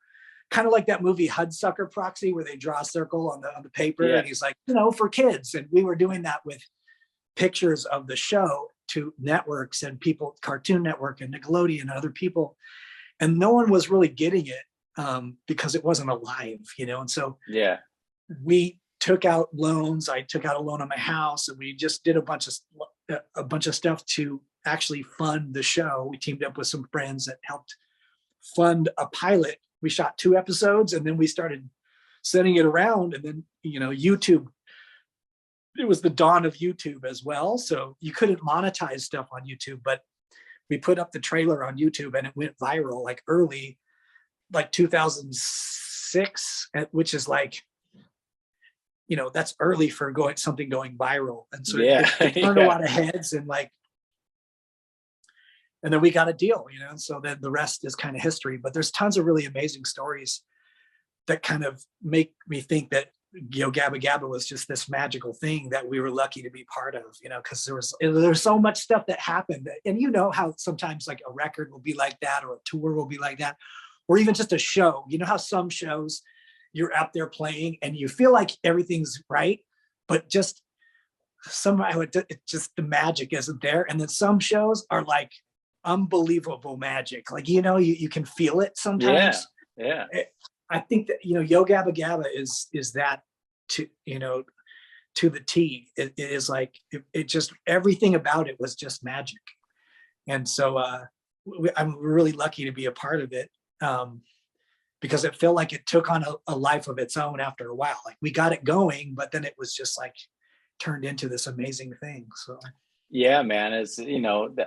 kind of like that movie Hudsucker Proxy, where they draw a circle on the paper. And he's like, for kids. And we were doing that with pictures of the show to networks and people, Cartoon Network and Nickelodeon and other people. And no one was really getting it because it wasn't alive, And so we took out loans. I took out a loan on my house, and we just did a bunch of stuff to actually fund the show. We teamed up with some friends that helped fund a pilot. We shot 2 episodes, and then we started sending it around. And then, YouTube, it was the dawn of YouTube as well. So you couldn't monetize stuff on YouTube, but we put up the trailer on YouTube and it went viral like early, like 2006, which is like, that's early for something going viral. And so it turned a lot of heads, and then we got a deal, and so then the rest is kind of history. But there's tons of really amazing stories that kind of make me think that, Gabba Gabba was just this magical thing that we were lucky to be part of, because there's so much stuff that happened. And how sometimes like a record will be like that, or a tour will be like that, or even just a show. How some shows you're out there playing and you feel like everything's right, but just somehow just the magic isn't there. And then some shows are like unbelievable magic. Like, you can feel it sometimes. I think that, Yo Gabba Gabba is that, to to the T. It is like, it just, everything about it was just magic. And so I'm really lucky to be a part of it, because it felt like it took on a life of its own after a while. Like we got it going, but then it was just like turned into this amazing thing. So yeah, man, it's,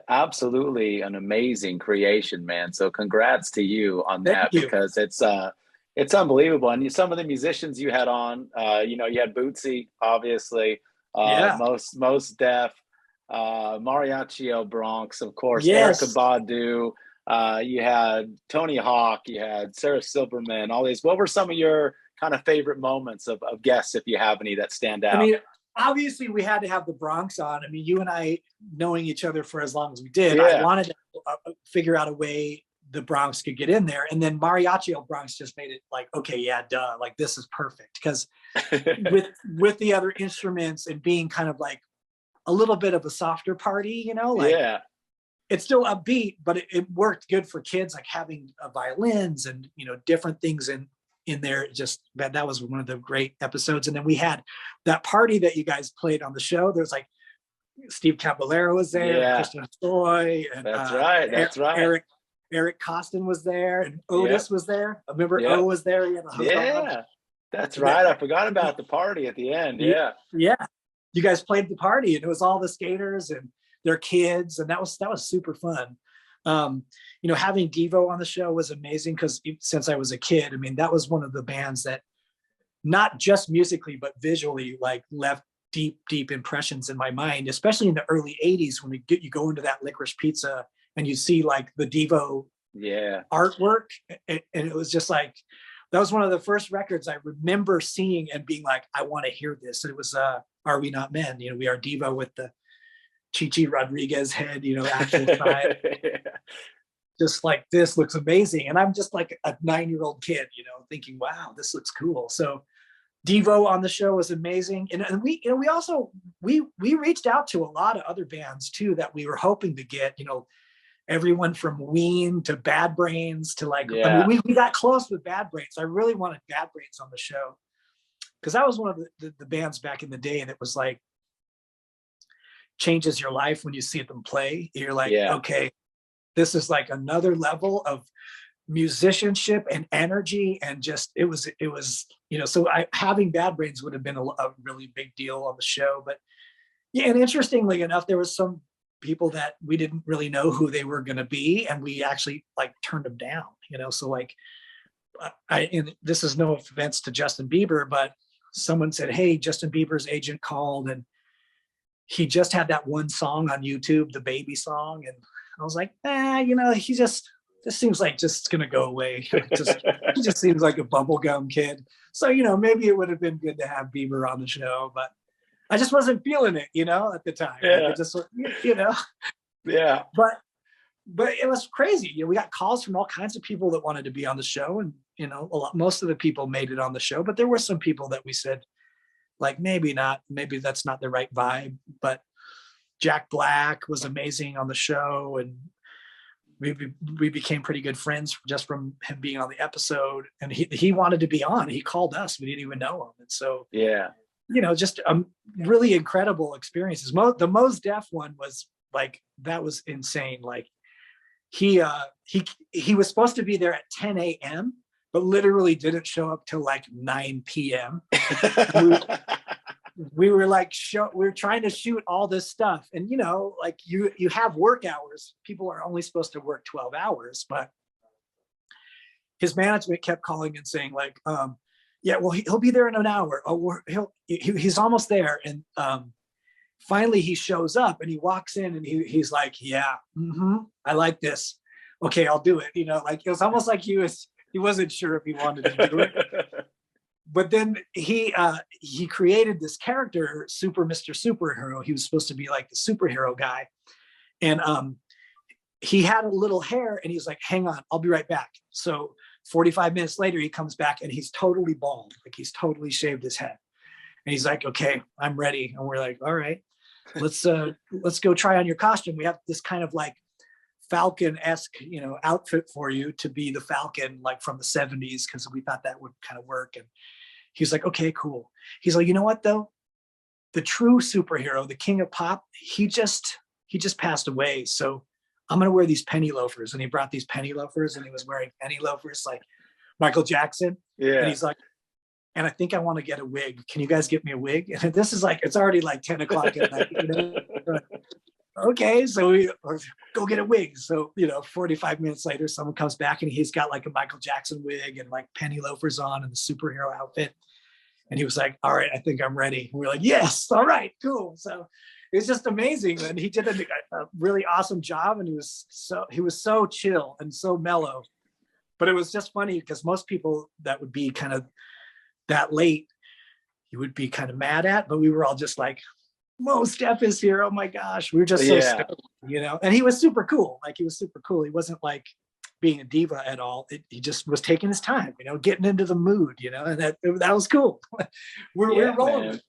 absolutely an amazing creation, man. So congrats to you on that, because it's unbelievable. And some of the musicians you had on, you had Bootsy, obviously, most Def, Mariachi Bronx, of course, Erykah Badu, you had Tony Hawk, you had Sarah Silverman, all these. What were some of your kind of favorite moments of guests, if you have any that stand out? I mean, obviously we had to have the Bronx on. I mean, you and I, knowing each other for as long as we did, I wanted to figure out a way the Bronx could get in there. And then Mariachi Bronx just made it like, okay, yeah, duh, like this is perfect. Because with the other instruments and being kind of like a little bit of a softer party, it's still upbeat, but it worked good for kids, like having violins and, different things in there. Just that was one of the great episodes. And then we had that party that you guys played on the show. There's like Steve Caballero was there, Kristen Stoy, and that's right. Eric Costin was there, and Otis was there. I remember O was there. That's right. I forgot about the party at the end. Yeah. You guys played the party, and it was all the skaters and their kids, and that was super fun. Having Devo on the show was amazing, because since I was a kid, I mean, that was one of the bands that not just musically but visually like left deep impressions in my mind, especially in the early 80s when you go into that Licorice Pizza and you see like the Devo artwork, and it was just like, that was one of the first records I remember seeing and being like, I want to hear this. And it was Are We Not Men? We Are Devo with the Chichi Rodriguez head, actual side. Just like, this looks amazing. And I'm just like a 9-year-old kid, thinking, wow, this looks cool. So Devo on the show was amazing. And we also reached out to a lot of other bands too that we were hoping to get, everyone from Ween to Bad Brains to like, I mean, we got close with Bad Brains. I really wanted Bad Brains on the show, because that was one of the bands back in the day that was like, changes your life when you see them play. You're like, okay, this is like another level of musicianship and energy, and just it was so having Bad Brains would have been a really big deal on the show. But and interestingly enough, there was some people that we didn't really know who they were going to be, and we actually like turned them down, so like and this is no offense to Justin Bieber, but someone said, hey, Justin Bieber's agent called, and he just had that one song on YouTube, the Baby song. And I was like, he just seems like just going to go away. He just seems like a bubblegum kid. So, maybe it would have been good to have Bieber on the show, but I just wasn't feeling it, at the time. Yeah. It just, Yeah. But it was crazy. We got calls from all kinds of people that wanted to be on the show, and, most of the people made it on the show, but there were some people that we said, like, maybe not, maybe that's not the right vibe. But Jack Black was amazing on the show, and we became pretty good friends just from him being on the episode. And he wanted to be on. He called us. We didn't even know him. And so, just really incredible experiences. The Mos Def one was like, that was insane. Like he was supposed to be there at 10 a.m., but literally didn't show up till like 9 p.m. we were like, we were trying to shoot all this stuff. And, like you have work hours. People are only supposed to work 12 hours, but his management kept calling and saying like, well, he'll be there in an hour. Oh, he's almost there. And finally he shows up and he walks in and he's like, I like this. Okay, I'll do it. Like it was almost like he wasn't sure if he wanted to do it. But then he created this character, Mr. Superhero. He was supposed to be like the superhero guy. And he had a little hair, and he's like, hang on, I'll be right back. So 45 minutes later, he comes back and he's totally bald. Like he's totally shaved his head. And he's like, okay, I'm ready. And we're like, all right, let's go try on your costume. We have this kind of like Falcon-esque, outfit for you to be the Falcon, like from the 70s, because we thought that would kind of work. And he's like, okay, cool. He's like, you know what though? the true superhero, the king of pop, he just passed away. So I'm going to wear these penny loafers. And he brought these penny loafers, and he was wearing penny loafers like Michael Jackson. Yeah. And he's like, and I think I want to get a wig. Can you guys get me a wig? And this is like, it's already like 10 o'clock at night, you know? Okay, so we go get a wig. So, 45 minutes later, someone comes back and he's got like a Michael Jackson wig and like penny loafers on and the superhero outfit. And he was like, all right, I think I'm ready. And we're like, yes, all right, cool. So it's just amazing. And he did a really awesome job. And he was so chill and so mellow. But it was just funny because most people that would be kind of that late, you would be kind of mad at, but we were all just like, Mo Steph is here. Oh my gosh. We were just so stoked, and he was super cool. Like, he was super cool. He wasn't like being a diva at all. He just was taking his time, getting into the mood, and that was cool. we're rolling. Man.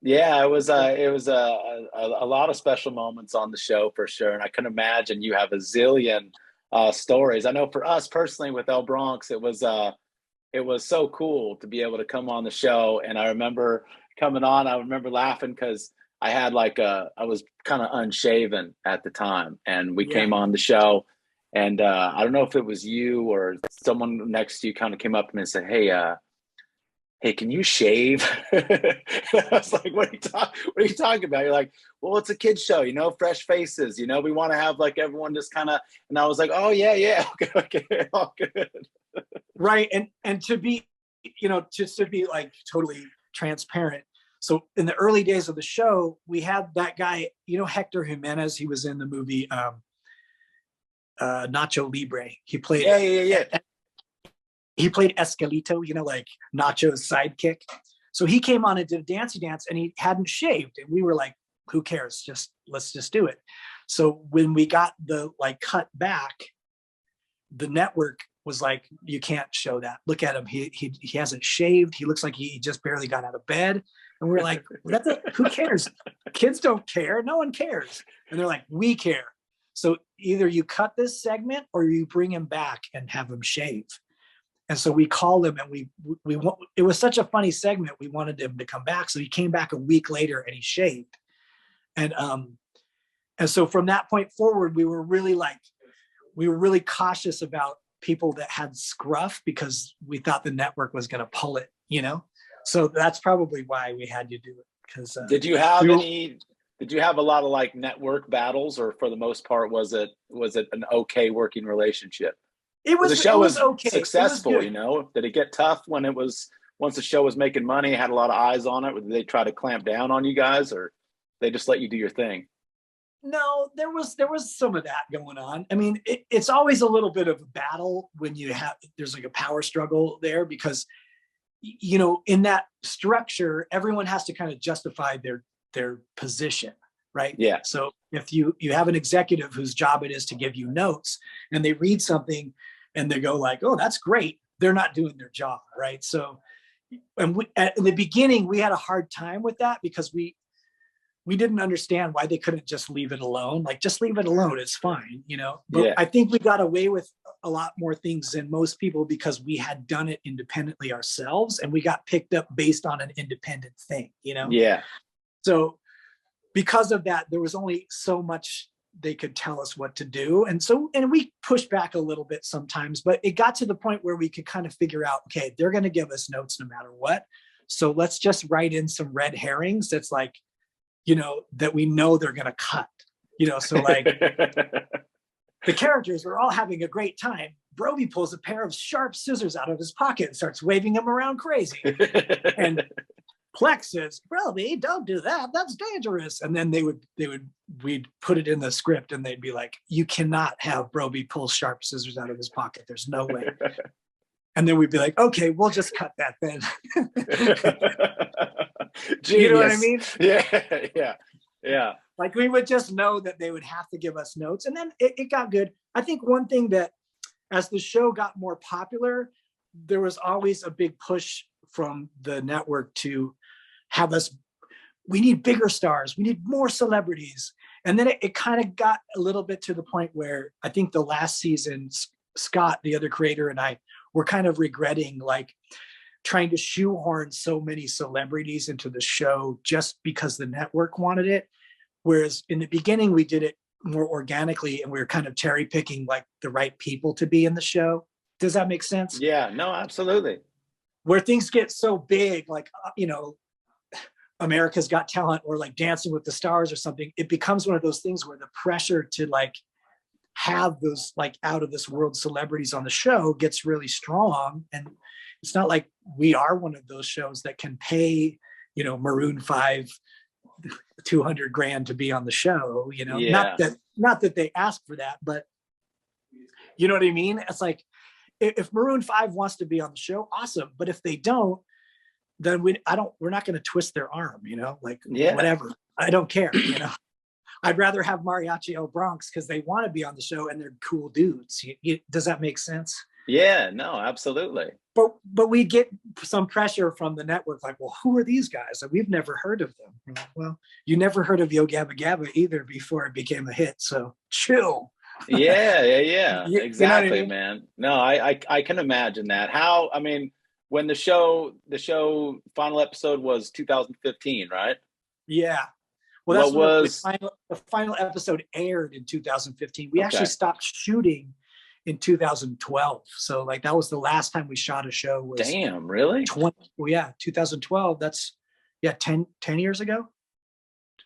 Yeah, it was a lot of special moments on the show for sure. And I can imagine you have a zillion stories. I know for us personally with El Bronx, it was so cool to be able to come on the show. And I remember coming on, I remember laughing because I had I was kind of unshaven at the time, and we came on the show, and I don't know if it was you or someone next to you kind of came up to me and said, hey, can you shave? I was like, what are you talking about? You're like, well, it's a kid's show, fresh faces, we want to have like everyone just kind of, and I was like, oh yeah. Okay. All good. Right. And to be, just to be like totally transparent. So in the early days of the show, we had that guy, Hector Jimenez. He was in the movie Nacho Libre. He played He played Escalito, like Nacho's sidekick. So he came on and did a dancey dance, and he hadn't shaved, and we were like, "Who cares? Let's just do it." So when we got the cut back, the network was like, "You can't show that. Look at him. He hasn't shaved. He looks like he just barely got out of bed." And we're like, who cares? Kids don't care. No one cares. And they're like, we care. So either you cut this segment or you bring him back and have him shave. And so we called him, and we it was such a funny segment. We wanted him to come back. So he came back a week later and he shaved. And so from that point forward, we were really cautious about people that had scruff, because we thought the network was going to pull it, So that's probably why we had you do it. Because did you have a lot of network battles, or for the most part was it an okay working relationship? The show was okay. Successful, Did it get tough once the show was making money, had a lot of eyes on it? Did they try to clamp down on you guys, or they just let you do your thing? No, there was some of that going on. I mean, it's always a little bit of a battle when there's like a power struggle there, because in that structure, everyone has to kind of justify their position, right? Yeah. So if you have an executive whose job it is to give you notes, and they read something and they go like, oh, that's great, they're not doing their job, right? So, and in the beginning, we had a hard time with that, because we didn't understand why they couldn't just leave it alone. Like, just leave it alone, it's fine, But I think we got away with a lot more things than most people, because we had done it independently ourselves, and we got picked up based on an independent thing, Yeah. So because of that, there was only so much they could tell us what to do. And we pushed back a little bit sometimes, but it got to the point where we could kind of figure out, okay, they're going to give us notes no matter what. So let's just write in some red herrings that's like, that we know they're going to cut, so like the characters are all having a great time. Broby pulls a pair of sharp scissors out of his pocket and starts waving them around crazy. And Plex says, Broby, don't do that. That's dangerous. And then we'd put it in the script, and they'd be like, you cannot have Broby pull sharp scissors out of his pocket. There's no way. And then we'd be like, okay, we'll just cut that then. You know what I mean? Yeah. Like, we would just know that they would have to give us notes. And then it got good. I think one thing that, as the show got more popular, there was always a big push from the network to have us, we need bigger stars, we need more celebrities. And then it kind of got a little bit to the point where I think the last season, Scott, the other creator, and I were kind of regretting trying to shoehorn so many celebrities into the show just because the network wanted it. Whereas in the beginning, we did it more organically, and we were kind of cherry picking like the right people to be in the show. Does that make sense? Yeah, no, absolutely. Where things get so big, like, America's Got Talent or like Dancing with the Stars or something, it becomes one of those things where the pressure to like have those like out of this world celebrities on the show gets really strong. And it's not like we are one of those shows that can pay, Maroon 5 200 grand to be on the show, Yeah. not that they ask for that, but you know what I mean? It's like, if Maroon 5 wants to be on the show, awesome. But if they don't, then we're not going to twist their arm, whatever. I don't care, I'd rather have Mariachi El Bronx because they want to be on the show and they're cool dudes. Does that make sense? Yeah, no, absolutely. But we get some pressure from the network, like, well, who are these guys? Like, we've never heard of them. Well, you never heard of Yo Gabba Gabba either before it became a hit. So chill. Yeah. Exactly, I mean? man. No, I can imagine that. When the show final episode was 2015, right? Yeah. Well, that's when the final episode aired in 2015. We actually stopped shooting in 2012. So like that was the last time we shot a show. Was damn, really? 2012. That's 10 years ago.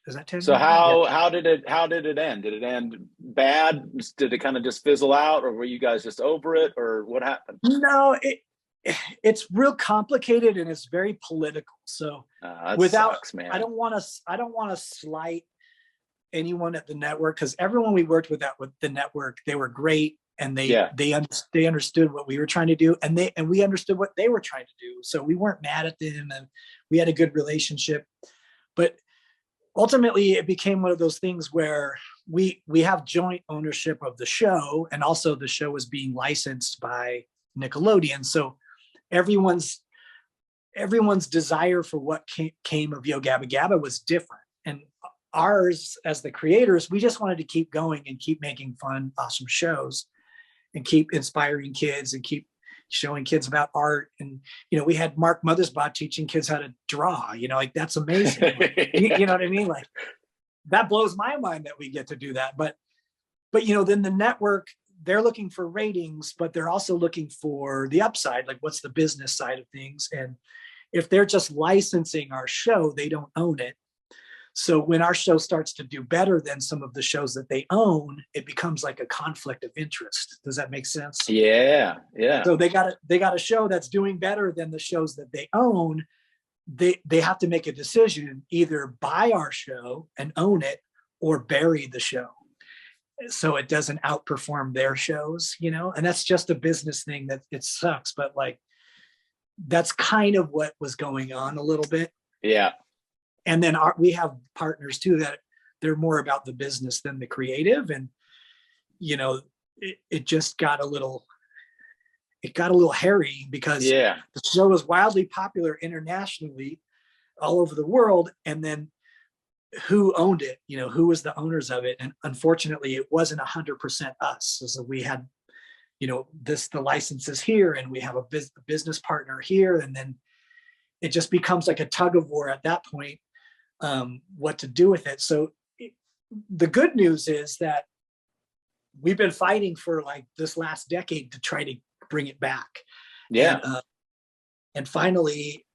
Is that 10? So how did it end? Did it end bad? Did it kind of just fizzle out, or were you guys just over it, or what happened? No, it's real complicated and it's very political. So sucks, man. I don't want to slight anyone at the network, because everyone we worked with the network, they were great, and they understood what we were trying to do, and we understood what they were trying to do. So we weren't mad at them, and we had a good relationship. But ultimately, it became one of those things where we have joint ownership of the show, and also the show was being licensed by Nickelodeon. So everyone's desire for what came of Yo Gabba Gabba was different. And ours, as the creators, we just wanted to keep going and keep making fun, awesome shows, and keep inspiring kids and keep showing kids about art. And, we had Mark Mothersbaugh teaching kids how to draw, like, that's amazing. You know what I mean? Like, that blows my mind that we get to do that. But then the network, they're looking for ratings, but they're also looking for the upside, like what's the business side of things. And if they're just licensing our show, they don't own it. So when our show starts to do better than some of the shows that they own, it becomes like a conflict of interest. Does that make sense? Yeah. So they got a show that's doing better than the shows that they own. They have to make a decision, either buy our show and own it or bury the show, so it doesn't outperform their shows, and that's just a business thing. That it sucks, but like, that's kind of what was going on a little bit. Yeah. And then we have partners too, that they're more about the business than the creative. And, it just got a little hairy, because the show was wildly popular internationally all over the world. And then who owned it, who was the owners of it? And unfortunately, it wasn't 100% us. So we had, the licenses here, and we have a business partner here. And then it just becomes like a tug of war at that point, what to do with it. So the good news is that we've been fighting for like this last decade to try to bring it back. Yeah. And finally,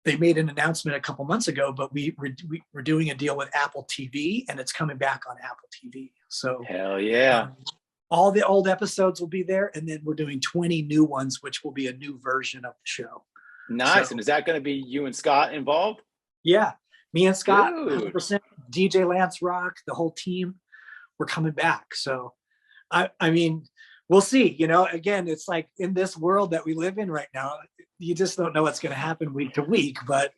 they made an announcement a couple months ago, but we're doing a deal with Apple TV, and it's coming back on Apple TV. So hell yeah. All the old episodes will be there, and then we're doing 20 new ones, which will be a new version of the show. Nice. And is that going to be you and Scott involved? Yeah, me and Scott, 100%. DJ Lance Rock, the whole team, we're coming back. So I mean, we'll see. Again, it's like, in this world that we live in right now, you just don't know what's going to happen week to week. But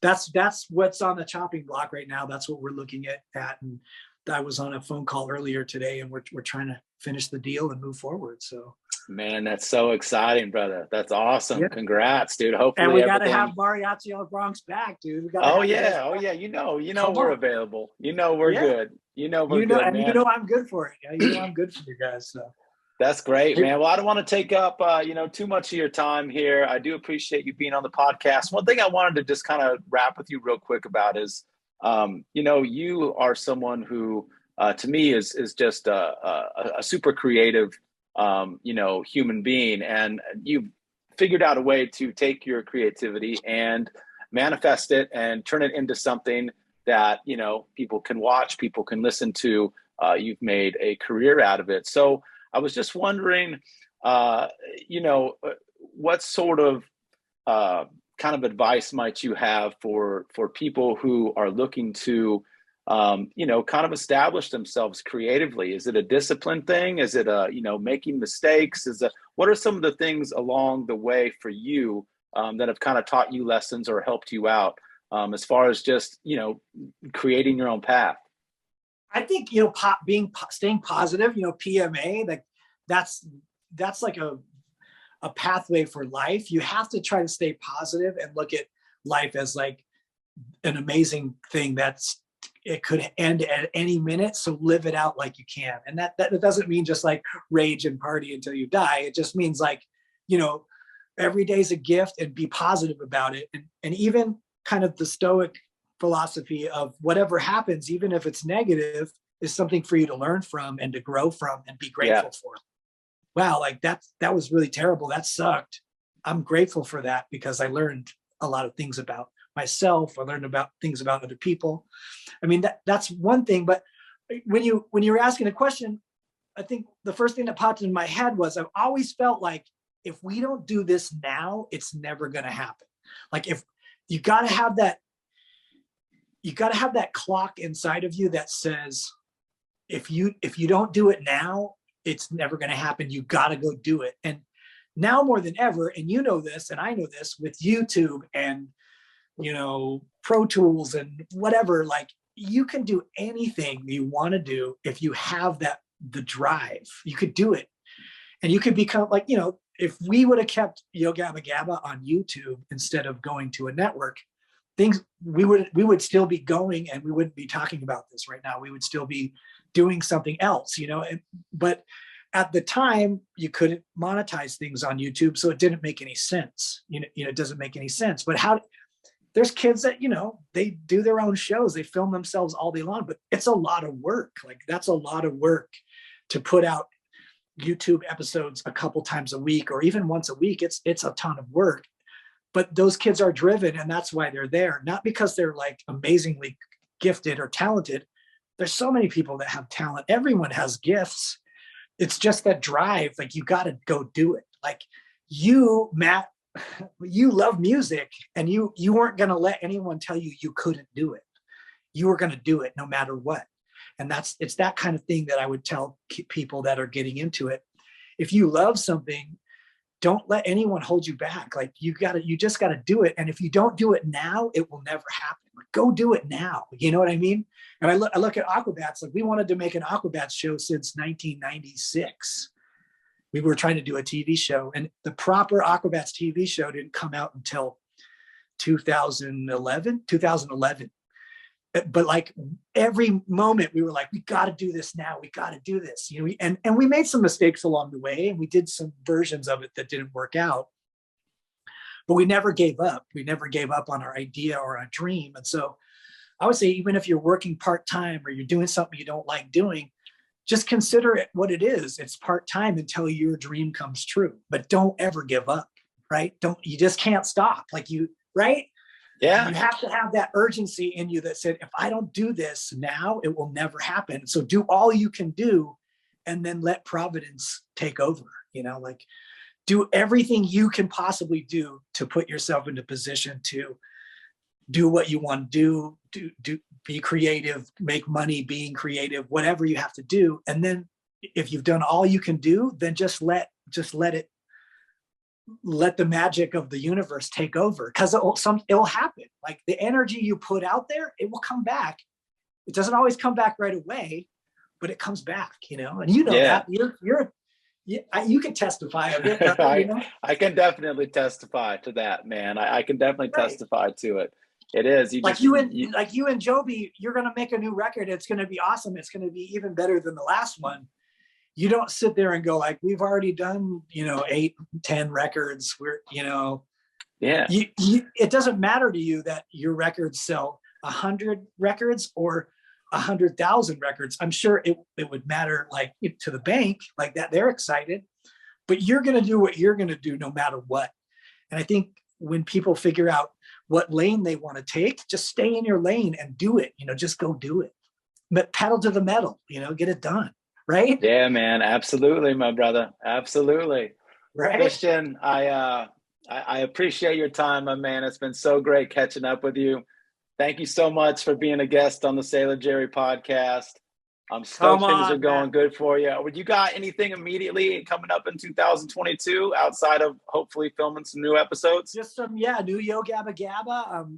that's what's on the chopping block right now. That's what we're looking at. And I was on a phone call earlier today, and we're trying to finish the deal and move forward. So, man, that's so exciting, brother. That's awesome. Yeah. Congrats, dude. Hopefully, and we got to have Mariachi El Bronx back, dude. Oh yeah. We're available. We're good. We're good, man. And I'm good for it. Yeah, I'm good for you guys. So That's great, man. Well, I don't want to take up, too much of your time here. I do appreciate you being on the podcast. One thing I wanted to just kind of wrap with you real quick about is, you are someone who, to me, is just a super creative, human being, and you've figured out a way to take your creativity and manifest it and turn it into something that, people can watch, people can listen to. You've made a career out of it. So I was just wondering, what sort of kind of advice might you have for people who are looking to, kind of establish themselves creatively? Is it a discipline thing? Is it making mistakes? What are some of the things along the way for you that have kind of taught you lessons or helped you out as far as just, creating your own path? I think, staying positive, PMA, like that's like a pathway for life. You have to try to stay positive and look at life as like an amazing thing it could end at any minute. So live it out like you can. And that doesn't mean just like rage and party until you die. It just means like, every day's a gift, and be positive about it. And even kind of the Stoic philosophy of whatever happens, even if it's negative, is something for you to learn from and to grow from and be grateful for. Wow, like that was really terrible. That sucked. I'm grateful for that because I learned a lot of things about myself. I learned about things about other people. I mean, that's one thing. But when you were asking a question, I think the first thing that popped in my head was I've always felt like if we don't do this now, it's never going to happen. Like if you got to have that clock inside of you that says, if you don't do it now, it's never going to happen. You got to go do it. And now more than ever, and you know this, and I know this with YouTube and, Pro Tools and whatever, like you can do anything you want to do. If you have the drive, you could do it. And you could become like, if we would have kept Gabba Gabba on YouTube instead of going to a network, we would still be going, and we wouldn't be talking about this right now. We would still be doing something else, but at the time you couldn't monetize things on YouTube. So it didn't make any sense. It doesn't make any sense. But there's kids that, they do their own shows, they film themselves all day long, but it's a lot of work. Like that's a lot of work to put out YouTube episodes a couple times a week, or even once a week. It's a ton of work. But those kids are driven, and that's why they're there. Not because they're like amazingly gifted or talented. There's so many people that have talent. Everyone has gifts. It's just that drive. Like you got to go do it. Like you, Matt, you love music, and you weren't going to let anyone tell you couldn't do it. You were going to do it no matter what. And it's that kind of thing that I would tell people that are getting into it. If you love something, don't let anyone hold you back. Like you just got to do it. And if you don't do it now, it will never happen. Like, go do it now. You know what I mean? And I look at Aquabats, like we wanted to make an Aquabats show since 1996. We were trying to do a TV show, and the proper Aquabats TV show didn't come out until 2011. But like every moment we were like, we got to do this now. We got to do this, and we made some mistakes along the way, and we did some versions of it that didn't work out, but we never gave up. We never gave up on our idea or our dream. And so I would say, even if you're working part-time or you're doing something you don't like doing, just consider it what it is. It's part-time until your dream comes true, but don't ever give up, right? You just can't stop. Right? Yeah. You have to have that urgency in you that said, if I don't do this now, it will never happen. So do all you can do, and then let Providence take over, do everything you can possibly do to put yourself into position to do what you want to do, be creative, make money being creative, whatever you have to do. And then if you've done all you can do, then just let the magic of the universe take over, because it'll happen. Like the energy you put out there, it will come back. It doesn't always come back right away, but it comes back, and that you can testify of it. I can definitely testify to that, man. I can definitely testify to it. It is. You and Joby, you're going to make a new record. It's going to be awesome. It's going to be even better than the last one. you don't sit there and go like, we've already done, 8, 10 records. We're, yeah. It doesn't matter to you that your records sell 100 records or 100,000 records. I'm sure it would matter like to the bank like that. They're excited, but you're going to do what you're going to do no matter what. And I think when people figure out what lane they want to take, just stay in your lane and do it, just go do it. But pedal to the metal, get it done. Right? Yeah, man. Absolutely, my brother. Absolutely. Right. Christian, I appreciate your time, my man. It's been so great catching up with you. Thank you so much for being a guest on the Sailor Jerry podcast. I'm stoked things are going good for you. Would you got anything immediately coming up in 2022 outside of hopefully filming some new episodes? Just some, new Yo Gabba Gabba.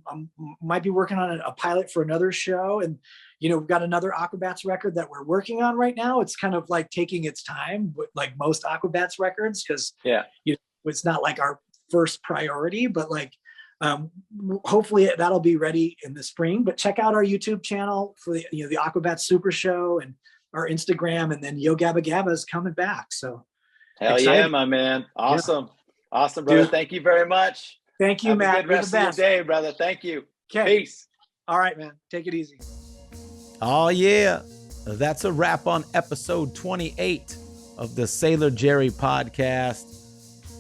Might be working on a pilot for another show, and we've got another Aquabats record that we're working on right now. It's kind of like taking its time, like most Aquabats records, because it's not like our first priority, but like hopefully that'll be ready in the spring. But check out our YouTube channel for the Aquabats Super Show and our Instagram, and then Yo Gabba Gabba is coming back. So hell exciting. Yeah, my man. Awesome. Yeah. Awesome, brother. Dude. Thank you very much. Thank you, Matt. Have a good rest of your day, brother. Thank you. Okay. Peace. All right, man. Take it easy. Oh, yeah. That's a wrap on episode 28 of the Sailor Jerry podcast.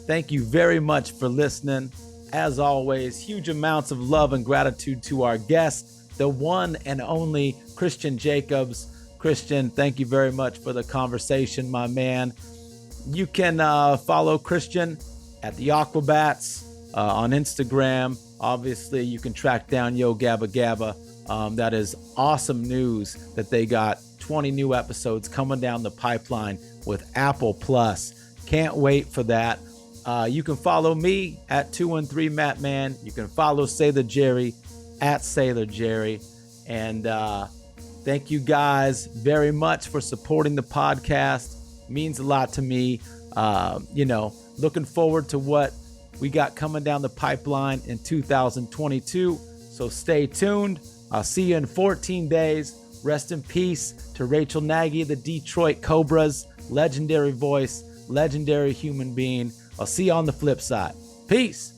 Thank you very much for listening. As always, huge amounts of love and gratitude to our guest, the one and only Christian Jacobs. Christian, thank you very much for the conversation, my man. You can follow Christian at the Aquabats on Instagram. Obviously, you can track down Yo Gabba Gabba. That is awesome news that they got 20 new episodes coming down the pipeline with Apple Plus. Can't wait for that. You can follow me at 213 Mattman. You can follow Sailor Jerry at Sailor Jerry. And thank you guys very much for supporting the podcast. Means a lot to me. Looking forward to what we got coming down the pipeline in 2022. So stay tuned. I'll see you in 14 days. Rest in peace to Rachel Nagy, the Detroit Cobras, legendary voice, legendary human being. I'll see you on the flip side. Peace.